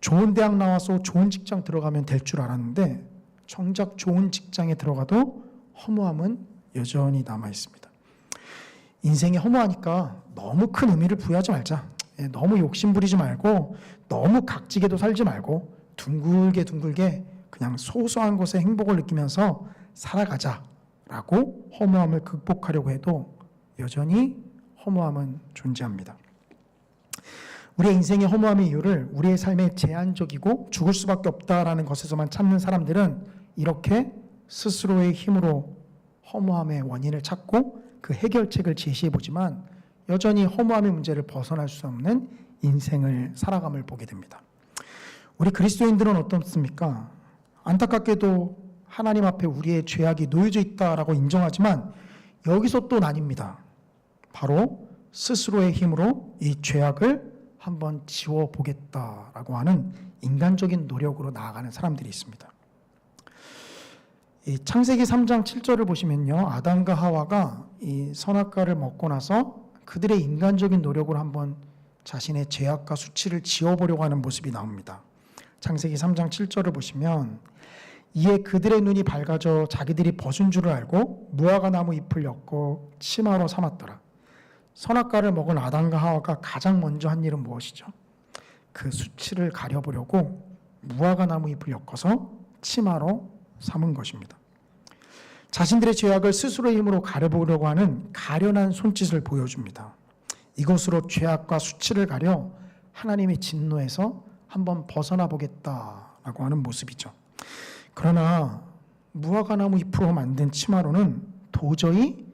좋은 대학 나와서 좋은 직장 들어가면 될 줄 알았는데 정작 좋은 직장에 들어가도 허무함은 여전히 남아 있습니다. 인생이 허무하니까 너무 큰 의미를 부여하지 말자. 너무 욕심 부리지 말고 너무 각지게도 살지 말고 둥글게 그냥 소소한 것에 행복을 느끼면서 살아가자 라고 허무함을 극복하려고 해도 여전히 허무함은 존재합니다. 우리의 인생의 허무함의 이유를 우리의 삶에 제한적이고 죽을 수밖에 없다라는 것에서만 찾는 사람들은 이렇게 스스로의 힘으로 허무함의 원인을 찾고 그 해결책을 제시해보지만 여전히 허무함의 문제를 벗어날 수 없는 인생을 살아감을 보게 됩니다. 우리 그리스도인들은 어떻습니까? 안타깝게도 하나님 앞에 우리의 죄악이 놓여져 있다라고 인정하지만 여기서 또 나뉩니다. 바로 스스로의 힘으로 이 죄악을 한번 지워보겠다라고 하는 인간적인 노력으로 나아가는 사람들이 있습니다. 이 창세기 3장 7절을 보시면요, 아담과 하와가 이 선악과를 먹고 나서 그들의 인간적인 노력으로 한번 자신의 죄악과 수치를 지워보려고 하는 모습이 나옵니다. 창세기 3장 7절을 보시면 이에 그들의 눈이 밝아져 자기들이 벗은 줄을 알고 무화과 나무 잎을 엮고 치마로 삼았더라. 선악과를 먹은 아담과 하와가 가장 먼저 한 일은 무엇이죠? 그 수치를 가려보려고 무화과 나무 잎을 엮어서 치마로 삼은 것입니다. 자신들의 죄악을 스스로의 힘으로 가려보려고 하는 가련한 손짓을 보여줍니다. 이것으로 죄악과 수치를 가려 하나님의 진노에서 한번 벗어나 보겠다라고 하는 모습이죠. 그러나 무화과 나무 잎으로 만든 치마로는 도저히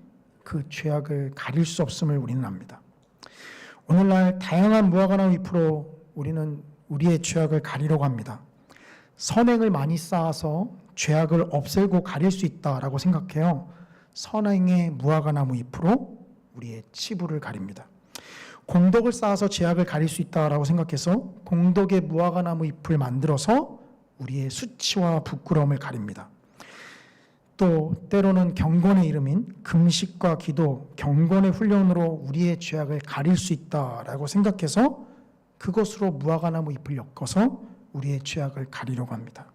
그 죄악을 가릴 수 없음을 우리는 압니다. 오늘날 다양한 무화과 나무 잎으로 우리는 우리의 죄악을 가리려고 합니다. 선행을 많이 쌓아서 죄악을 없애고 가릴 수 있다라고 생각해요. 선행의 무화과 나무 잎으로 우리의 치부를 가립니다. 공덕을 쌓아서 죄악을 가릴 수 있다라고 생각해서 공덕의 무화과 나무 잎을 만들어서 우리의 수치와 부끄러움을 가립니다. 또 때로는 경건의 이름인 금식과 기도, 경건의 훈련으로 우리의 죄악을 가릴 수 있다라고 생각해서 그것으로 무화과 나무 잎을 엮어서 우리의 죄악을 가리려고 합니다.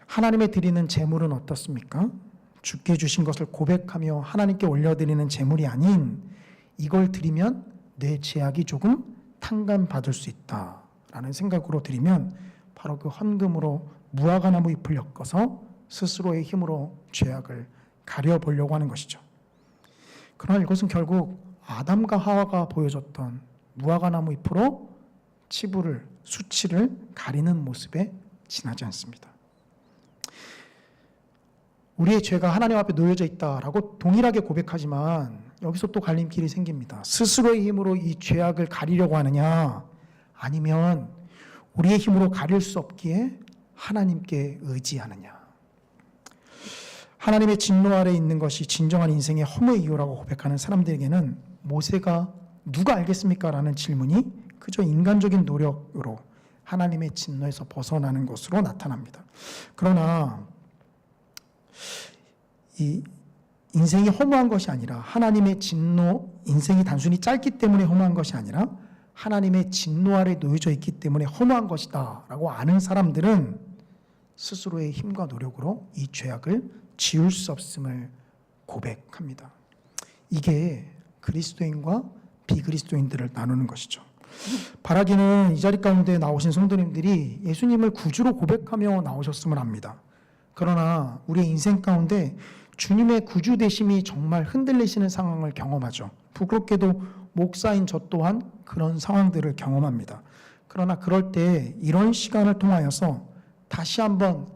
하나님의 드리는 제물은 어떻습니까? 주께 주신 것을 고백하며 하나님께 올려드리는 제물이 아닌 이걸 드리면 내 죄악이 조금 탕감받을 수 있다라는 생각으로 드리면 바로 그 헌금으로 무화과 나무 잎을 엮어서 스스로의 힘으로 죄악을 가려보려고 하는 것이죠. 그러나 이것은 결국 아담과 하와가 보여줬던 무화과 나무 잎으로 치부를, 수치를 가리는 모습에 지나지 않습니다. 우리의 죄가 하나님 앞에 놓여져 있다라고 동일하게 고백하지만 여기서 또 갈림길이 생깁니다. 스스로의 힘으로 이 죄악을 가리려고 하느냐, 아니면 우리의 힘으로 가릴 수 없기에 하나님께 의지하느냐. 하나님의 진노 아래 있는 것이 진정한 인생의 허무의 이유라고 고백하는 사람들에게는 모세가 누가 알겠습니까? 라는 질문이 그저 인간적인 노력으로 하나님의 진노에서 벗어나는 것으로 나타납니다. 그러나 이 인생이 허무한 것이 아니라 하나님의 진노, 인생이 단순히 짧기 때문에 허무한 것이 아니라 하나님의 진노 아래 놓여져 있기 때문에 허무한 것이다 라고 아는 사람들은 스스로의 힘과 노력으로 이 죄악을 지울 수 없음을 고백합니다. 이게 그리스도인과 비그리스도인들을 나누는 것이죠. 바라기는 이 자리 가운데 나오신 성도님들이 예수님을 구주로 고백하며 나오셨음을 압니다. 그러나 우리의 인생 가운데 주님의 구주 되심이 정말 흔들리시는 상황을 경험하죠. 부끄럽게도 목사인 저 또한 그런 상황들을 경험합니다. 그러나 그럴 때 이런 시간을 통하여서 다시 한번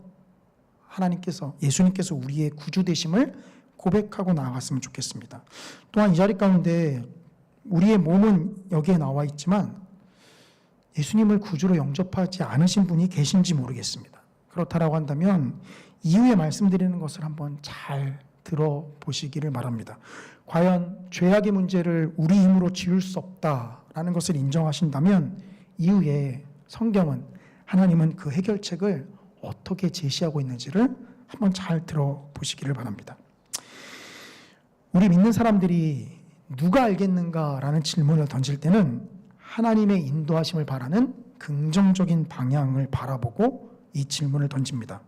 하나님께서, 예수님께서 우리의 구주 되심을 고백하고 나아갔으면 좋겠습니다. 또한 이 자리 가운데 우리의 몸은 여기에 나와 있지만 예수님을 구주로 영접하지 않으신 분이 계신지 모르겠습니다. 그렇다라고 한다면 이후에 말씀드리는 것을 한번 잘 들어보시기를 바랍니다. 과연 죄악의 문제를 우리 힘으로 지울 수 없다라는 것을 인정하신다면 이후에 성경은, 하나님은 그 해결책을 어떻게 제시하고 있는지를 한번 잘 들어보시기를 바랍니다. 우리 믿는 사람들이 누가 알겠는가라는 질문을 던질 때는 하나님의 인도하심을 바라는 긍정적인 방향을 바라보고 이 질문을 던집니다.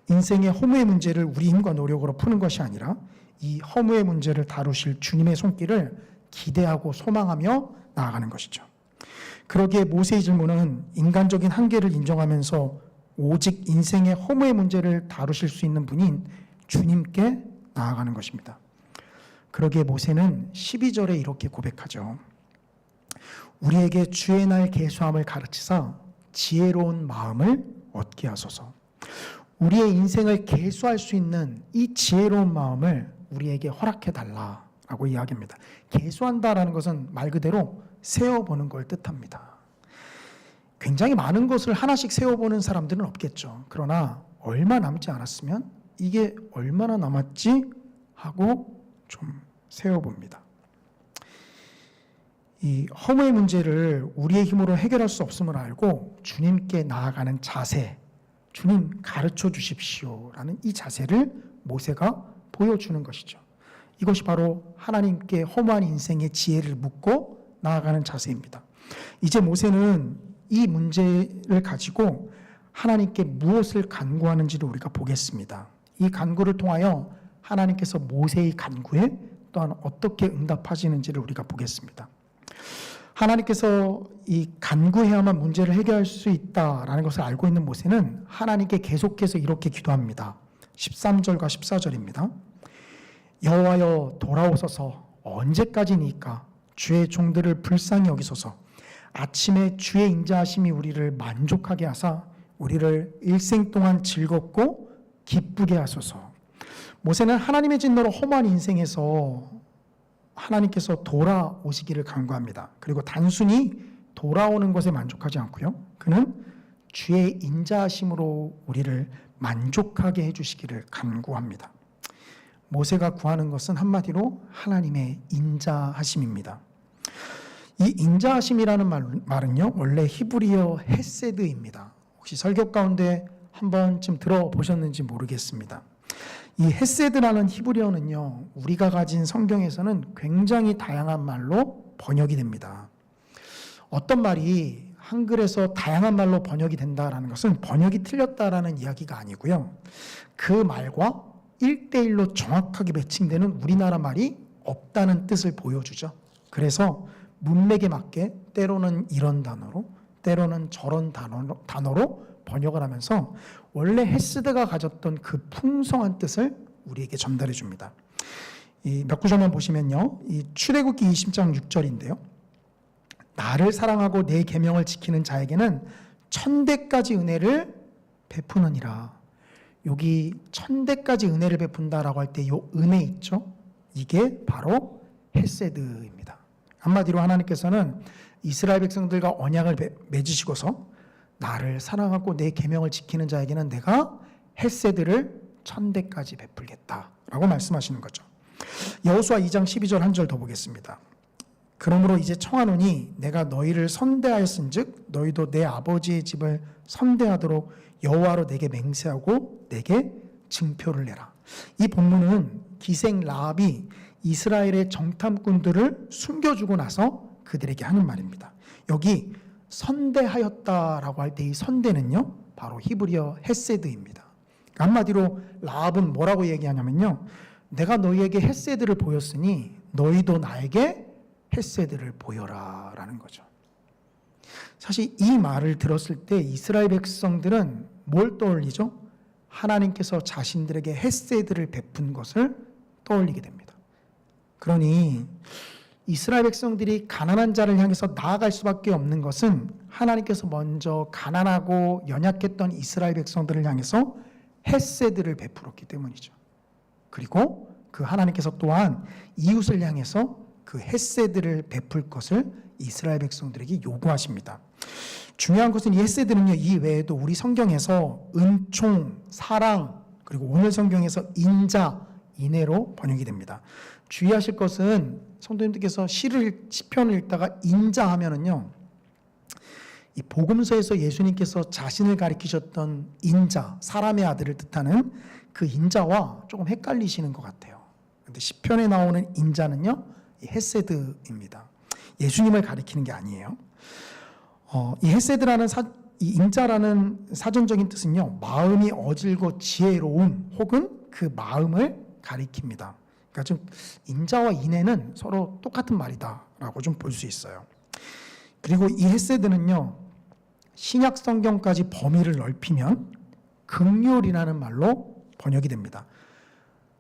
인생의 허무의 문제를 우리 힘과 노력으로 푸는 것이 아니라 이 허무의 문제를 다루실 주님의 손길을 기대하고 소망하며 나아가는 것이죠. 그러기에 모세의 질문은 인간적인 한계를 인정하면서 오직 인생의 허무의 문제를 다루실 수 있는 분인 주님께 나아가는 것입니다. 그러기에 모세는 12절에 이렇게 고백하죠. 우리에게 주의 날 계수함을 가르치사 지혜로운 마음을 얻게 하소서. 우리의 인생을 계수할 수 있는 이 지혜로운 마음을 우리에게 허락해 달라라고 이야기합니다. 계수한다라는 것은 말 그대로 세어보는 걸 뜻합니다. 굉장히 많은 것을 하나씩 세어보는 사람들은 없겠죠. 그러나 얼마 남지 않았으면 이게 얼마나 남았지 하고 좀 세어봅니다. 이 허무의 문제를 우리의 힘으로 해결할 수 없음을 알고 주님께 나아가는 자세, 주님 가르쳐 주십시오라는 이 자세를 모세가 보여주는 것이죠. 이것이 바로 하나님께 허무한 인생의 지혜를 묻고 나아가는 자세입니다. 이제 모세는 이 문제를 가지고 하나님께 무엇을 간구하는지를 우리가 보겠습니다. 이 간구를 통하여 하나님께서 모세의 간구에 또한 어떻게 응답하시는지를 우리가 보겠습니다. 하나님께서 이 간구해야만 문제를 해결할 수 있다라는 것을 알고 있는 모세는 하나님께 계속해서 이렇게 기도합니다. 13절과 14절입니다. 여호와여 돌아오소서. 언제까지니까 주의 종들을 불쌍히 여기소서. 아침에 주의 인자하심이 우리를 만족하게 하사 우리를 일생 동안 즐겁고 기쁘게 하소서. 모세는 하나님의 진노로 허무한 인생에서 하나님께서 돌아오시기를 간구합니다. 그리고 단순히 돌아오는 것에 만족하지 않고요. 그는 주의 인자하심으로 우리를 만족하게 해주시기를 간구합니다. 모세가 구하는 것은 한마디로 하나님의 인자하심입니다. 이 인자하심이라는 말은요, 원래 히브리어 헤세드입니다. 혹시 설교 가운데 한 번쯤 들어보셨는지 모르겠습니다. 이 헤세드라는 히브리어는요, 우리가 가진 성경에서는 굉장히 다양한 말로 번역이 됩니다. 어떤 말이 한글에서 다양한 말로 번역이 된다라는 것은 번역이 틀렸다라는 이야기가 아니고요. 그 말과 1대1로 정확하게 매칭되는 우리나라 말이 없다는 뜻을 보여주죠. 그래서 문맥에 맞게 때로는 이런 단어로, 때로는 저런 단어로 번역을 하면서 원래 헤세드가 가졌던 그 풍성한 뜻을 우리에게 전달해 줍니다. 이 몇 구절만 보시면요. 이 출애굽기 20장 6절인데요. 나를 사랑하고 내 계명을 지키는 자에게는 1000대까지 은혜를 베푸느니라. 여기 1000대까지 은혜를 베푼다라고 할 때 이 은혜 있죠? 이게 바로 헤세드입니다. 한마디로 하나님께서는 이스라엘 백성들과 언약을 맺으시고서 나를 사랑하고 내 계명을 지키는 자에게는 내가 헤세드를 1000대까지 베풀겠다라고 말씀하시는 거죠. 여호수아 2장 12절 한 절 더 보겠습니다. 그러므로 이제 청하노니 내가 너희를 선대하였은즉 너희도 내 아버지의 집을 선대하도록 여호와로 내게 맹세하고 내게 증표를 내라. 이 본문은 기생 라합이 이스라엘의 정탐꾼들을 숨겨주고 나서 그들에게 하는 말입니다. 여기 선대하였다라고 할 때 이 선대는요, 바로 히브리어 헤세드입니다. 한마디로 라합은 뭐라고 얘기하냐면요, 내가 너희에게 헤세드를 보였으니 너희도 나에게 헤세드를 보여라 라는 거죠. 사실 이 말을 들었을 때 이스라엘 백성들은 뭘 떠올리죠? 하나님께서 자신들에게 헤세드를 베푼 것을 떠올리게 됩니다. 그러니 이스라엘 백성들이 가난한 자를 향해서 나아갈 수밖에 없는 것은 하나님께서 먼저 가난하고 연약했던 이스라엘 백성들을 향해서 헤세드를 베풀었기 때문이죠. 그리고 그 하나님께서 또한 이웃을 향해서 그 헤세드를 베풀 것을 이스라엘 백성들에게 요구하십니다. 중요한 것은 이 헤세드는요, 이 외에도 우리 성경에서 은총, 사랑, 그리고 오늘 성경에서 인자, 인애로 번역이 됩니다. 주의하실 것은 성도님들께서 시편을 읽다가 인자하면은요, 이 복음서에서 예수님께서 자신을 가리키셨던 인자, 사람의 아들을 뜻하는 그 인자와 조금 헷갈리시는 것 같아요. 근데 시편에 나오는 인자는요, 이 헤세드입니다. 예수님을 가리키는 게 아니에요. 이 헤세드라는 이 인자라는 사전적인 뜻은요, 마음이 어질고 지혜로움 혹은 그 마음을 가리킵니다. 그러니까 좀 인자와 인애는 서로 똑같은 말이다라고 좀 볼 수 있어요. 그리고 이 헤세드는요, 신약 성경까지 범위를 넓히면 긍휼이라는 말로 번역이 됩니다.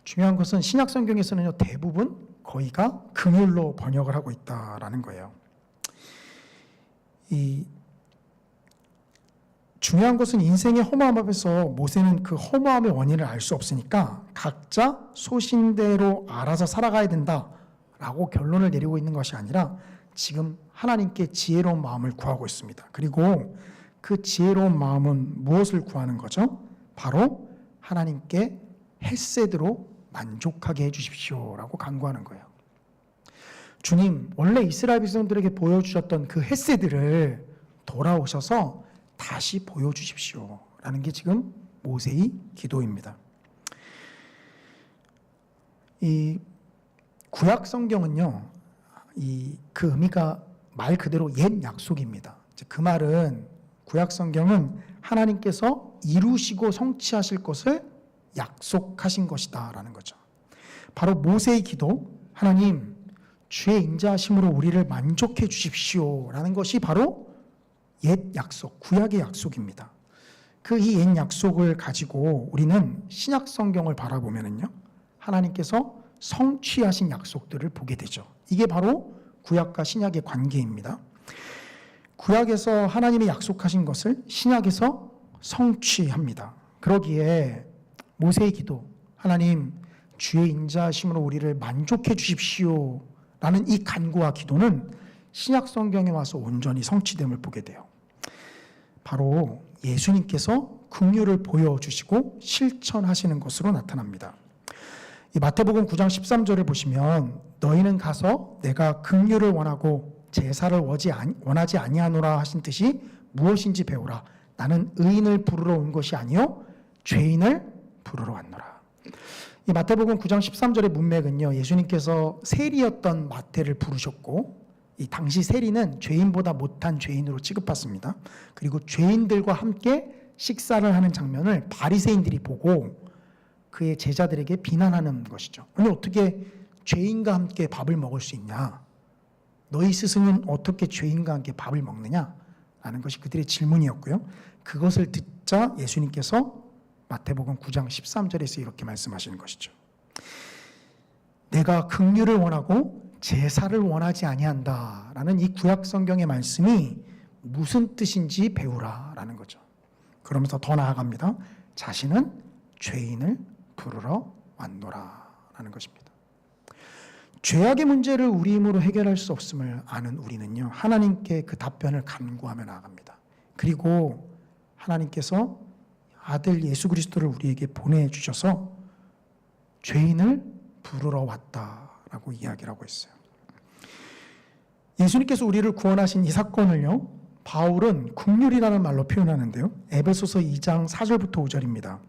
중요한 것은 신약 성경에서는요, 대부분 거의가 긍휼로 번역을 하고 있다라는 거예요. 이 중요한 것은 인생의 허무함 앞에서 모세는 그 허무함의 원인을 알 수 없으니까 각자 소신대로 알아서 살아가야 된다라고 결론을 내리고 있는 것이 아니라 지금 하나님께 지혜로운 마음을 구하고 있습니다. 그리고 그 지혜로운 마음은 무엇을 구하는 거죠? 바로 하나님께 헤세드로 만족하게 해주십시오라고 간구하는 거예요. 주님, 원래 이스라엘 백성들에게 보여주셨던 그 헤세드를 돌아오셔서 다시 보여주십시오라는 게 지금 모세의 기도입니다. 이 구약 성경은요, 그 의미가 말 그대로 옛 약속입니다. 그 말은 구약 성경은 하나님께서 이루시고 성취하실 것을 약속하신 것이다라는 거죠. 바로 모세의 기도, 하나님 주의 인자하심으로 우리를 만족해 주십시오라는 것이 바로 옛 약속, 구약의 약속입니다. 그 이 옛 약속을 가지고 우리는 신약 성경을 바라보면은요, 하나님께서 성취하신 약속들을 보게 되죠. 이게 바로 구약과 신약의 관계입니다. 구약에서 하나님이 약속하신 것을 신약에서 성취합니다. 그러기에 모세의 기도, 하나님 주의 인자하심으로 우리를 만족해 주십시오 라는 이 간구와 기도는 신약 성경에 와서 온전히 성취됨을 보게 돼요. 바로 예수님께서 긍휼을 보여주시고 실천하시는 것으로 나타납니다. 이 마태복음 9장 13절을 보시면 너희는 가서 내가 긍휼을 원하고 제사를 원하지 아니하노라 하신 뜻이 무엇인지 배우라. 나는 의인을 부르러 온 것이 아니요 죄인을 부르러 왔노라. 이 마태복음 9장 13절의 문맥은요, 예수님께서 세리였던 마태를 부르셨고 이 당시 세리는 죄인보다 못한 죄인으로 취급받습니다. 그리고 죄인들과 함께 식사를 하는 장면을 바리새인들이 보고 그의 제자들에게 비난하는 것이죠. 아니 어떻게 죄인과 함께 밥을 먹을 수 있냐? 너희 스승은 어떻게 죄인과 함께 밥을 먹느냐? 라는 것이 그들의 질문이었고요. 그것을 듣자 예수님께서 마태복음 9장 13절에서 이렇게 말씀하시는 것이죠. 내가 긍휼을 원하고 제사를 원하지 아니한다라는 이 구약 성경의 말씀이 무슨 뜻인지 배우라라는 거죠. 그러면서 더 나아갑니다. 자신은 죄인을 부르러 왔노라라는 것입니다. 죄악의 문제를 우리 힘으로 해결할 수 없음을 아는 우리는요, 하나님께 그 답변을 간구하며 나아갑니다. 그리고 하나님께서 아들 예수 그리스도를 우리에게 보내주셔서 죄인을 부르러 왔다라고 이야기를 하고 있어요. 예수님께서 우리를 구원하신 이 사건을요, 바울은 긍휼이라는 말로 표현하는데요, 에베소서 2장 4절부터 5절입니다.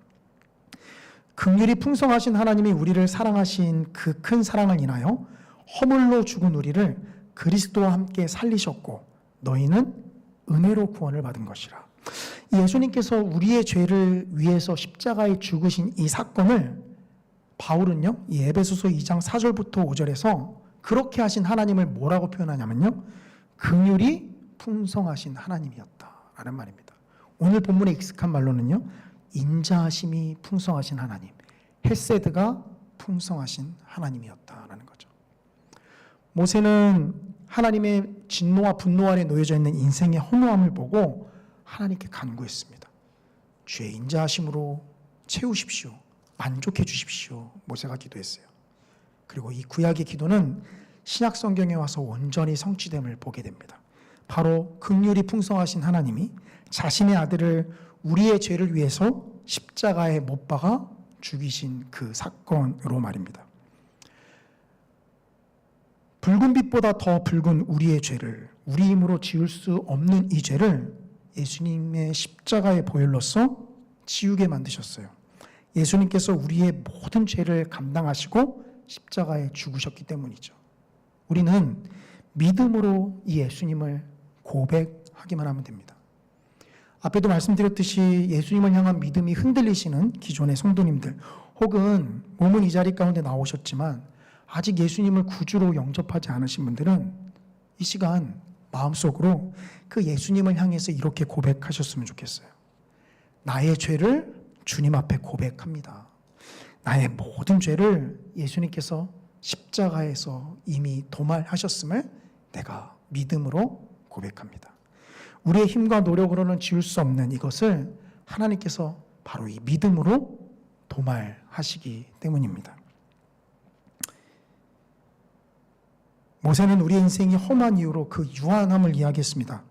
긍휼이 풍성하신 하나님이 우리를 사랑하신 그 큰 사랑을 인하여 허물로 죽은 우리를 그리스도와 함께 살리셨고 너희는 은혜로 구원을 받은 것이라. 예수님께서 우리의 죄를 위해서 십자가에 죽으신 이 사건을 바울은요, 이 에베소서 2장 4절부터 5절에서 그렇게 하신 하나님을 뭐라고 표현하냐면요, 긍휼이 풍성하신 하나님이었다라는 말입니다. 오늘 본문에 익숙한 말로는요, 인자하심이 풍성하신 하나님, 헤세드가 풍성하신 하나님이었다라는 거죠. 모세는 하나님의 진노와 분노 아래 놓여져 있는 인생의 허무함을 보고 하나님께 간구했습니다. 주의 인자하심으로 채우십시오. 만족해 주십시오. 모세가 기도했어요. 그리고 이 구약의 기도는 신약 성경에 와서 온전히 성취됨을 보게 됩니다. 바로 긍휼이 풍성하신 하나님이 자신의 아들을 우리의 죄를 위해서 십자가에 못 박아 죽이신 그 사건으로 말입니다. 붉은 빛보다 더 붉은 우리의 죄를, 우리 힘으로 지을 수 없는 이 죄를 예수님의 십자가의 보혈로서 지우게 만드셨어요. 예수님께서 우리의 모든 죄를 감당하시고 십자가에 죽으셨기 때문이죠. 우리는 믿음으로 이 예수님을 고백하기만 하면 됩니다. 앞에도 말씀드렸듯이 예수님을 향한 믿음이 흔들리시는 기존의 성도님들, 혹은 몸은 이 자리 가운데 나오셨지만 아직 예수님을 구주로 영접하지 않으신 분들은 이 시간 마음속으로 그 예수님을 향해서 이렇게 고백하셨으면 좋겠어요. 나의 죄를 주님 앞에 고백합니다. 나의 모든 죄를 예수님께서 십자가에서 이미 도말하셨음을 내가 믿음으로 고백합니다. 우리의 힘과 노력으로는 지을 수 없는 이것을 하나님께서 바로 이 믿음으로 도말하시기 때문입니다. 모세는 우리의 인생이 험한 이유로 그 유한함을 이야기했습니다.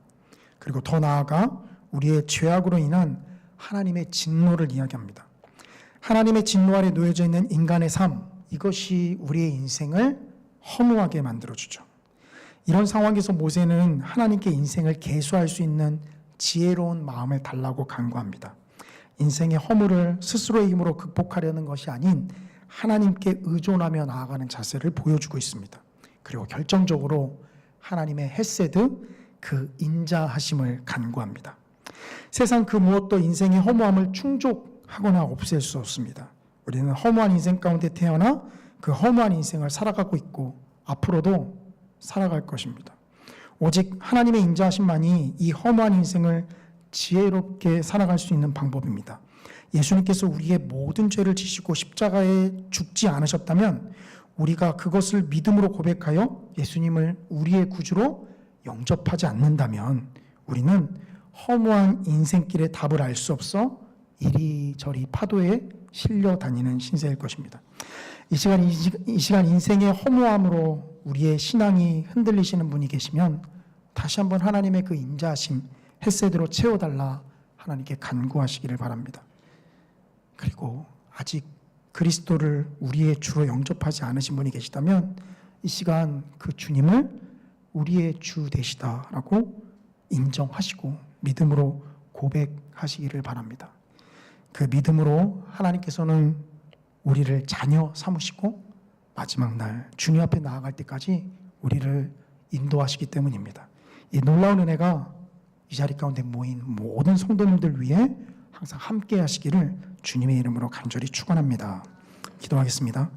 그리고 더 나아가 우리의 죄악으로 인한 하나님의 진노를 이야기합니다. 하나님의 진노 아래 놓여져 있는 인간의 삶, 이것이 우리의 인생을 허무하게 만들어주죠. 이런 상황에서 모세는 하나님께 인생을 계수할 수 있는 지혜로운 마음을 달라고 간구합니다. 인생의 허물을 스스로의 힘으로 극복하려는 것이 아닌 하나님께 의존하며 나아가는 자세를 보여주고 있습니다. 그리고 결정적으로 하나님의 헤세드, 그 인자하심을 간구합니다. 세상 그 무엇도 인생의 허무함을 충족하거나 없앨 수 없습니다. 우리는 허무한 인생 가운데 태어나 그 허무한 인생을 살아가고 있고 앞으로도 살아갈 것입니다. 오직 하나님의 인자하심만이 이 허무한 인생을 지혜롭게 살아갈 수 있는 방법입니다. 예수님께서 우리의 모든 죄를 지시고 십자가에 죽지 않으셨다면 우리가 그것을 믿음으로 고백하여 예수님을 우리의 구주로 영접하지 않는다면 우리는 허무한 인생길의 답을 알 수 없어 이리저리 파도에 실려 다니는 신세일 것입니다. 이 시간 인생의 허무함으로 우리의 신앙이 흔들리시는 분이 계시면 다시 한번 하나님의 그 인자하심, 헤세드로 채워달라 하나님께 간구하시기를 바랍니다. 그리고 아직 그리스도를 우리의 주로 영접하지 않으신 분이 계시다면 이 시간 그 주님을 우리의 주 되시다라고 인정하시고 믿음으로 고백하시기를 바랍니다. 그 믿음으로 하나님께서는 우리를 자녀 삼으시고 마지막 날 주님 앞에 나아갈 때까지 우리를 인도하시기 때문입니다. 이 놀라운 은혜가 이 자리 가운데 모인 모든 성도님들 위해 항상 함께 하시기를 주님의 이름으로 간절히 축원합니다. 기도하겠습니다.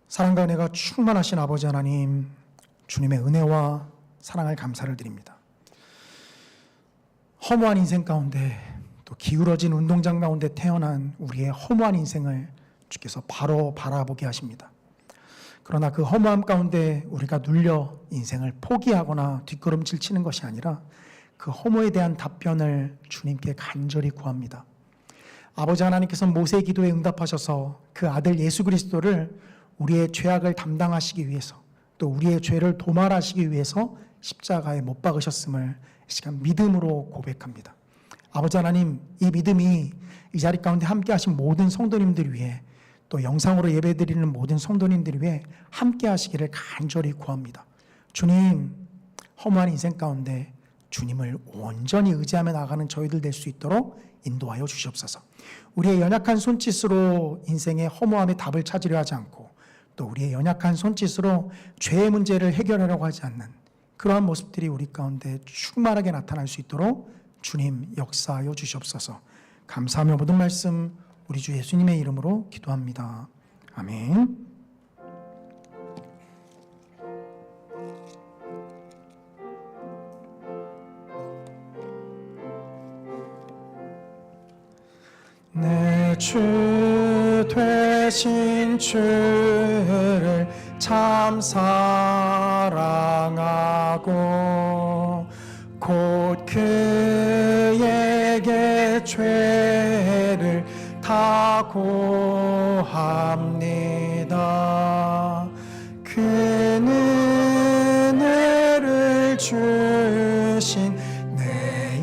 사랑과 은혜가 충만하신 아버지 하나님, 주님의 은혜와 사랑을 감사를 드립니다. 허무한 인생 가운데 또 기울어진 운동장 가운데 태어난 우리의 허무한 인생을 주께서 바로 바라보게 하십니다. 그러나 그 허무함 가운데 우리가 눌려 인생을 포기하거나 뒷걸음질 치는 것이 아니라 그 허무에 대한 답변을 주님께 간절히 구합니다. 아버지 하나님께서 모세의 기도에 응답하셔서 그 아들 예수 그리스도를 우리의 죄악을 담당하시기 위해서 또 우리의 죄를 도말하시기 위해서 십자가에 못 박으셨음을 이 시간 믿음으로 고백합니다. 아버지 하나님, 이 믿음이 이 자리 가운데 함께 하신 모든 성도님들 위해 또 영상으로 예배드리는 모든 성도님들 위해 함께 하시기를 간절히 구합니다. 주님, 허무한 인생 가운데 주님을 온전히 의지하며 나가는 저희들 될 수 있도록 인도하여 주시옵소서. 우리의 연약한 손짓으로 인생의 허무함의 답을 찾으려 하지 않고 또 우리의 연약한 손짓으로 죄의 문제를 해결하려고 하지 않는 그러한 모습들이 우리 가운데 충만하게 나타날 수 있도록 주님 역사하여 주시옵소서. 감사하며 모든 말씀 우리 주 예수님의 이름으로 기도합니다. 아멘. 내 주 되신 주를 참 사랑하고 곧 그에게 죄를 다 고합니다. 그는 은혜를 주신 내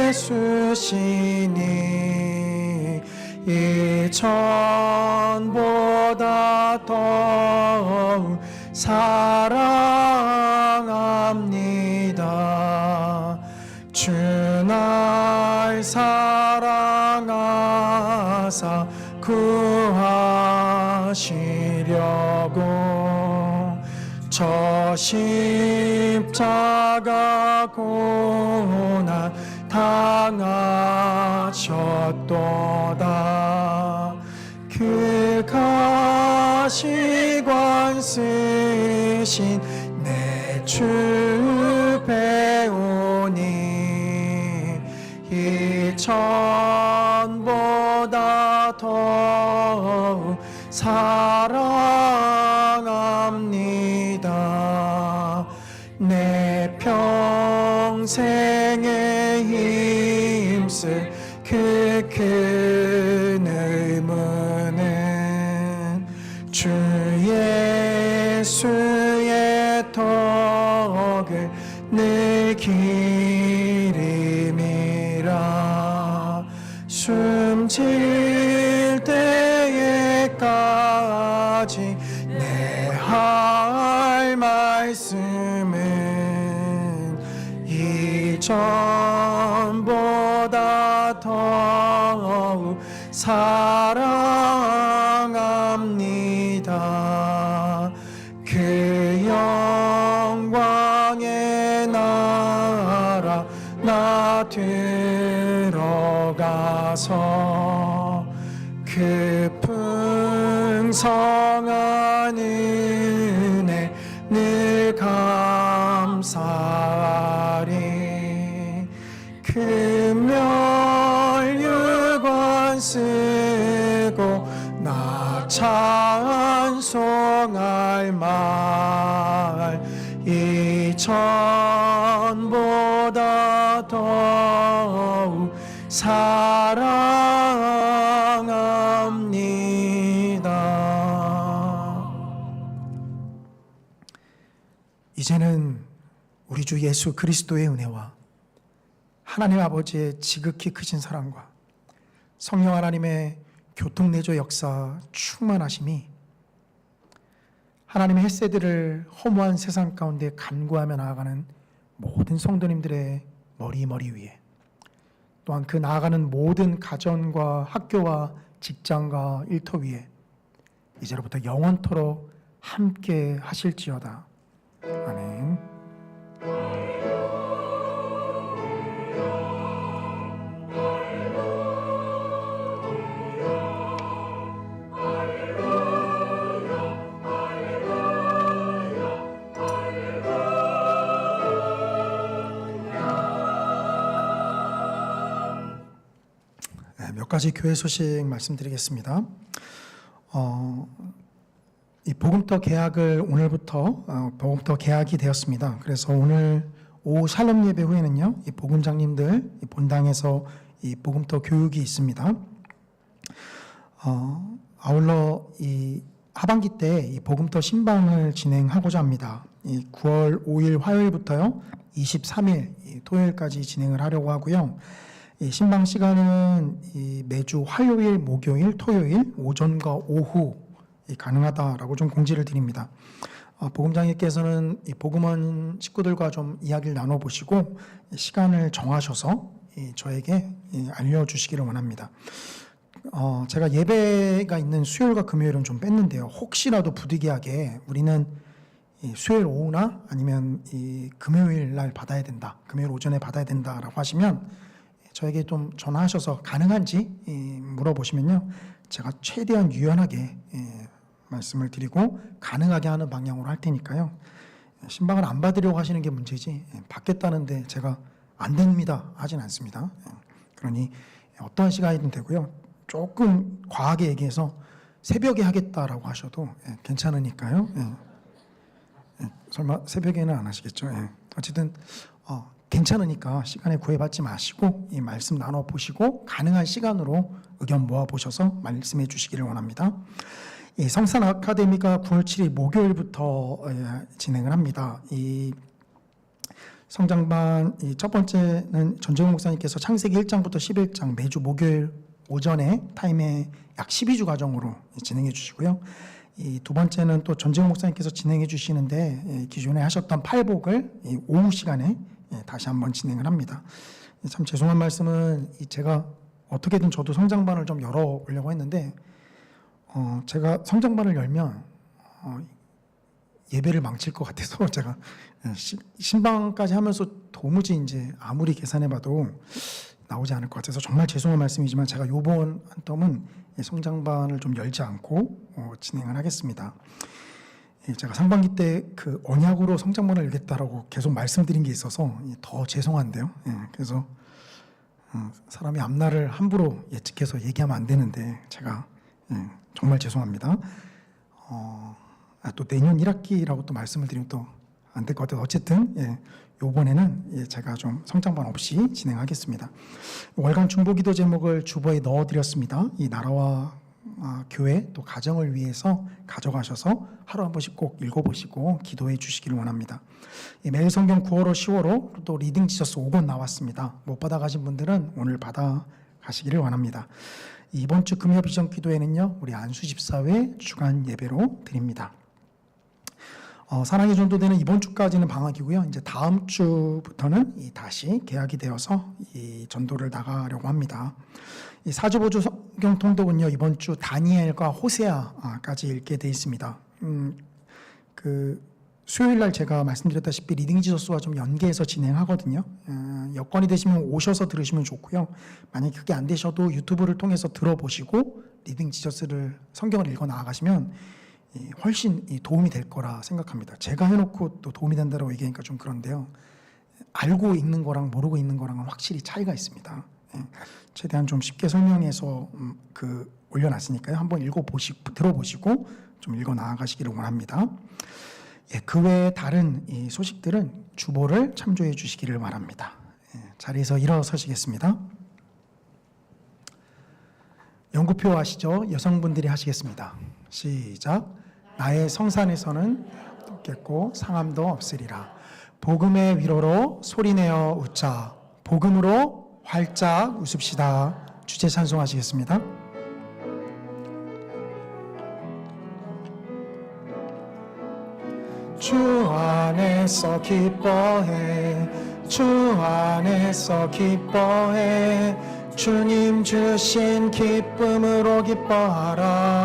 예수시니 이전보다 더욱 사랑합니다. 주 날 사랑하사 구하시려고 저 십자가 고난 당하셨도다. 그 가시관 쓰신 내 주 배우니 이전 더욱 사랑합니다. 내 평생에 힘쓸 그 큰 의무는 주 예수의 덕을 늘 기림이라. 숨질 때에까지 내 할 말씀은 이전보다 더욱 사랑합니다. 그 영광의 나라 나 들어가서 그 풍성한 은혜 늘 감사하리. 금멸유관 쓰고 나 찬송할 말 이전보다 더욱 사랑합니다. 이제는 우리 주 예수 그리스도의 은혜와 하나님 아버지의 지극히 크신 사랑과 성령 하나님의 교통내조 역사 충만하심이 하나님의 햇새들을 허무한 세상 가운데 간구하며 나아가는 모든 성도님들의 머리 위에, 또한 그 나아가는 모든 가정과 학교와 직장과 일터 위에 이제로부터 영원토록 함께 하실지어다. 아멘. 몇 가지 교회 소식 말씀드리겠습니다. 이 복음터 개학을 오늘부터 복음터 개학이 되었습니다. 그래서 오늘 오후 샬롬 예배 후에는요, 이 복음장님들 이 본당에서 이 복음터 교육이 있습니다. 아울러 이 하반기 때 이 복음터 신방을 진행하고자 합니다. 이 9월 5일 화요일부터요, 23일 이 토요일까지 진행을 하려고 하고요. 이 신방 시간은 이 매주 화요일, 목요일, 토요일 오전과 오후 가능하다라고 좀 공지를 드립니다. 복음장님께서는 이 복음원 식구들과 좀 이야기를 나눠보시고 시간을 정하셔서 저에게 알려주시기를 원합니다. 제가 예배가 있는 수요일과 금요일은 좀 뺐는데요. 혹시라도 부득이하게 우리는 수요일 오후나 아니면 이 금요일 날 받아야 된다, 금요일 오전에 받아야 된다라고 하시면 저에게 좀 전화하셔서 가능한지 물어보시면요, 제가 최대한 유연하게 말씀을 드리고 가능하게 하는 방향으로 할 테니까요. 신방을 안 받으려고 하시는 게 문제지 받겠다는데 제가 안 됩니다 하진 않습니다. 그러니 어떠한 시간이든 되고요. 조금 과하게 얘기해서 새벽에 하겠다라고 하셔도 괜찮으니까요. 설마 새벽에는 안 하시겠죠? 어쨌든 괜찮으니까 시간에 구애받지 마시고 이 말씀 나눠보시고 가능한 시간으로 의견 모아보셔서 말씀해 주시기를 원합니다. 이 성산 아카데미가 9월 7일 목요일부터 진행을 합니다. 이 성장반 첫 번째는 전재용 목사님께서 창세기 1장부터 11장 매주 목요일 오전에 타임에 약 12주 과정으로 진행해 주시고요. 이 두 번째는 또 전재용 목사님께서 진행해 주시는데 기존에 하셨던 팔복을 오후 시간에 다시 한번 진행을 합니다. 참 죄송한 말씀은 제가 어떻게든 저도 성장반을 좀 열어보려고 했는데 제가 성장반을 열면 예배를 망칠 것 같아서 제가 신방까지 하면서 도무지 이제 아무리 계산해봐도 나오지 않을 것 같아서 정말 죄송한 말씀이지만 제가 요번 한 텀은 성장반을 좀 열지 않고 진행을 하겠습니다. 제가 상반기 때 그 언약으로 성장반을 열겠다라고 계속 말씀드린 게 있어서 더 죄송한데요. 그래서 사람이 앞날을 함부로 예측해서 얘기하면 안 되는데 제가 정말 죄송합니다. 또 내년 1학기라고 또 말씀을 드리면 또 안 될 것 같아서 어쨌든 요번에는 제가 좀 성장반 없이 진행하겠습니다. 월간 중보기도 제목을 주보에 넣어드렸습니다. 이 나라와 교회 또 가정을 위해서 가져가셔서 하루 한 번씩 꼭 읽어보시고 기도해 주시기를 원합니다. 매일 성경 9월호 10월호 또 리딩 지저스 5권 나왔습니다. 못 받아가신 분들은 오늘 받아가시기를 원합니다. 이번 주 금요 비전 기도회는요 우리 안수 집사회 주간 예배로 드립니다. 사랑의 전도대는 이번 주까지는 방학이고요. 이제 다음 주부터는 다시 개학이 되어서 이 전도를 나가려고 합니다. 이 4주 5주 성경 통독은요 이번 주 다니엘과 호세아까지 읽게 돼 있습니다. 수요일 날 제가 말씀드렸다시피 리딩 지저스와 좀 연계해서 진행하거든요. 여건이 되시면 오셔서 들으시면 좋고요. 만약에 그게 안 되셔도 유튜브를 통해서 들어보시고 리딩 지저스를 성경을 읽어 나아가시면 훨씬 도움이 될 거라 생각합니다. 제가 해놓고 또 도움이 된다고 얘기하니까 좀 그런데요. 알고 읽는 거랑 모르고 읽는 거랑은 확실히 차이가 있습니다. 최대한 좀 쉽게 설명해서 올려놨으니까요. 한번 들어보시고 좀 읽어 나아가시기를 원합니다. 그 외에 다른 이 소식들은 주보를 참조해 주시기를 바랍니다. 자리에서 일어서시겠습니다. 연구표 아시죠? 여성분들이 하시겠습니다. 시작. 나의 성산에서는 없겠고 상함도 없으리라. 복음의 위로로 소리내어 웃자. 복음으로 활짝 웃읍시다. 주제 찬송하시겠습니다. 주 안에서 기뻐해. 주 안에서 기뻐해. 주님 주신 기쁨으로 기뻐하라.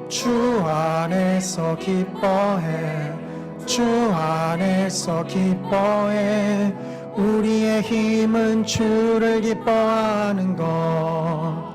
주 안에서 기뻐해. 주 안에서 기뻐해. 우리의 힘은 주를 기뻐하는 것.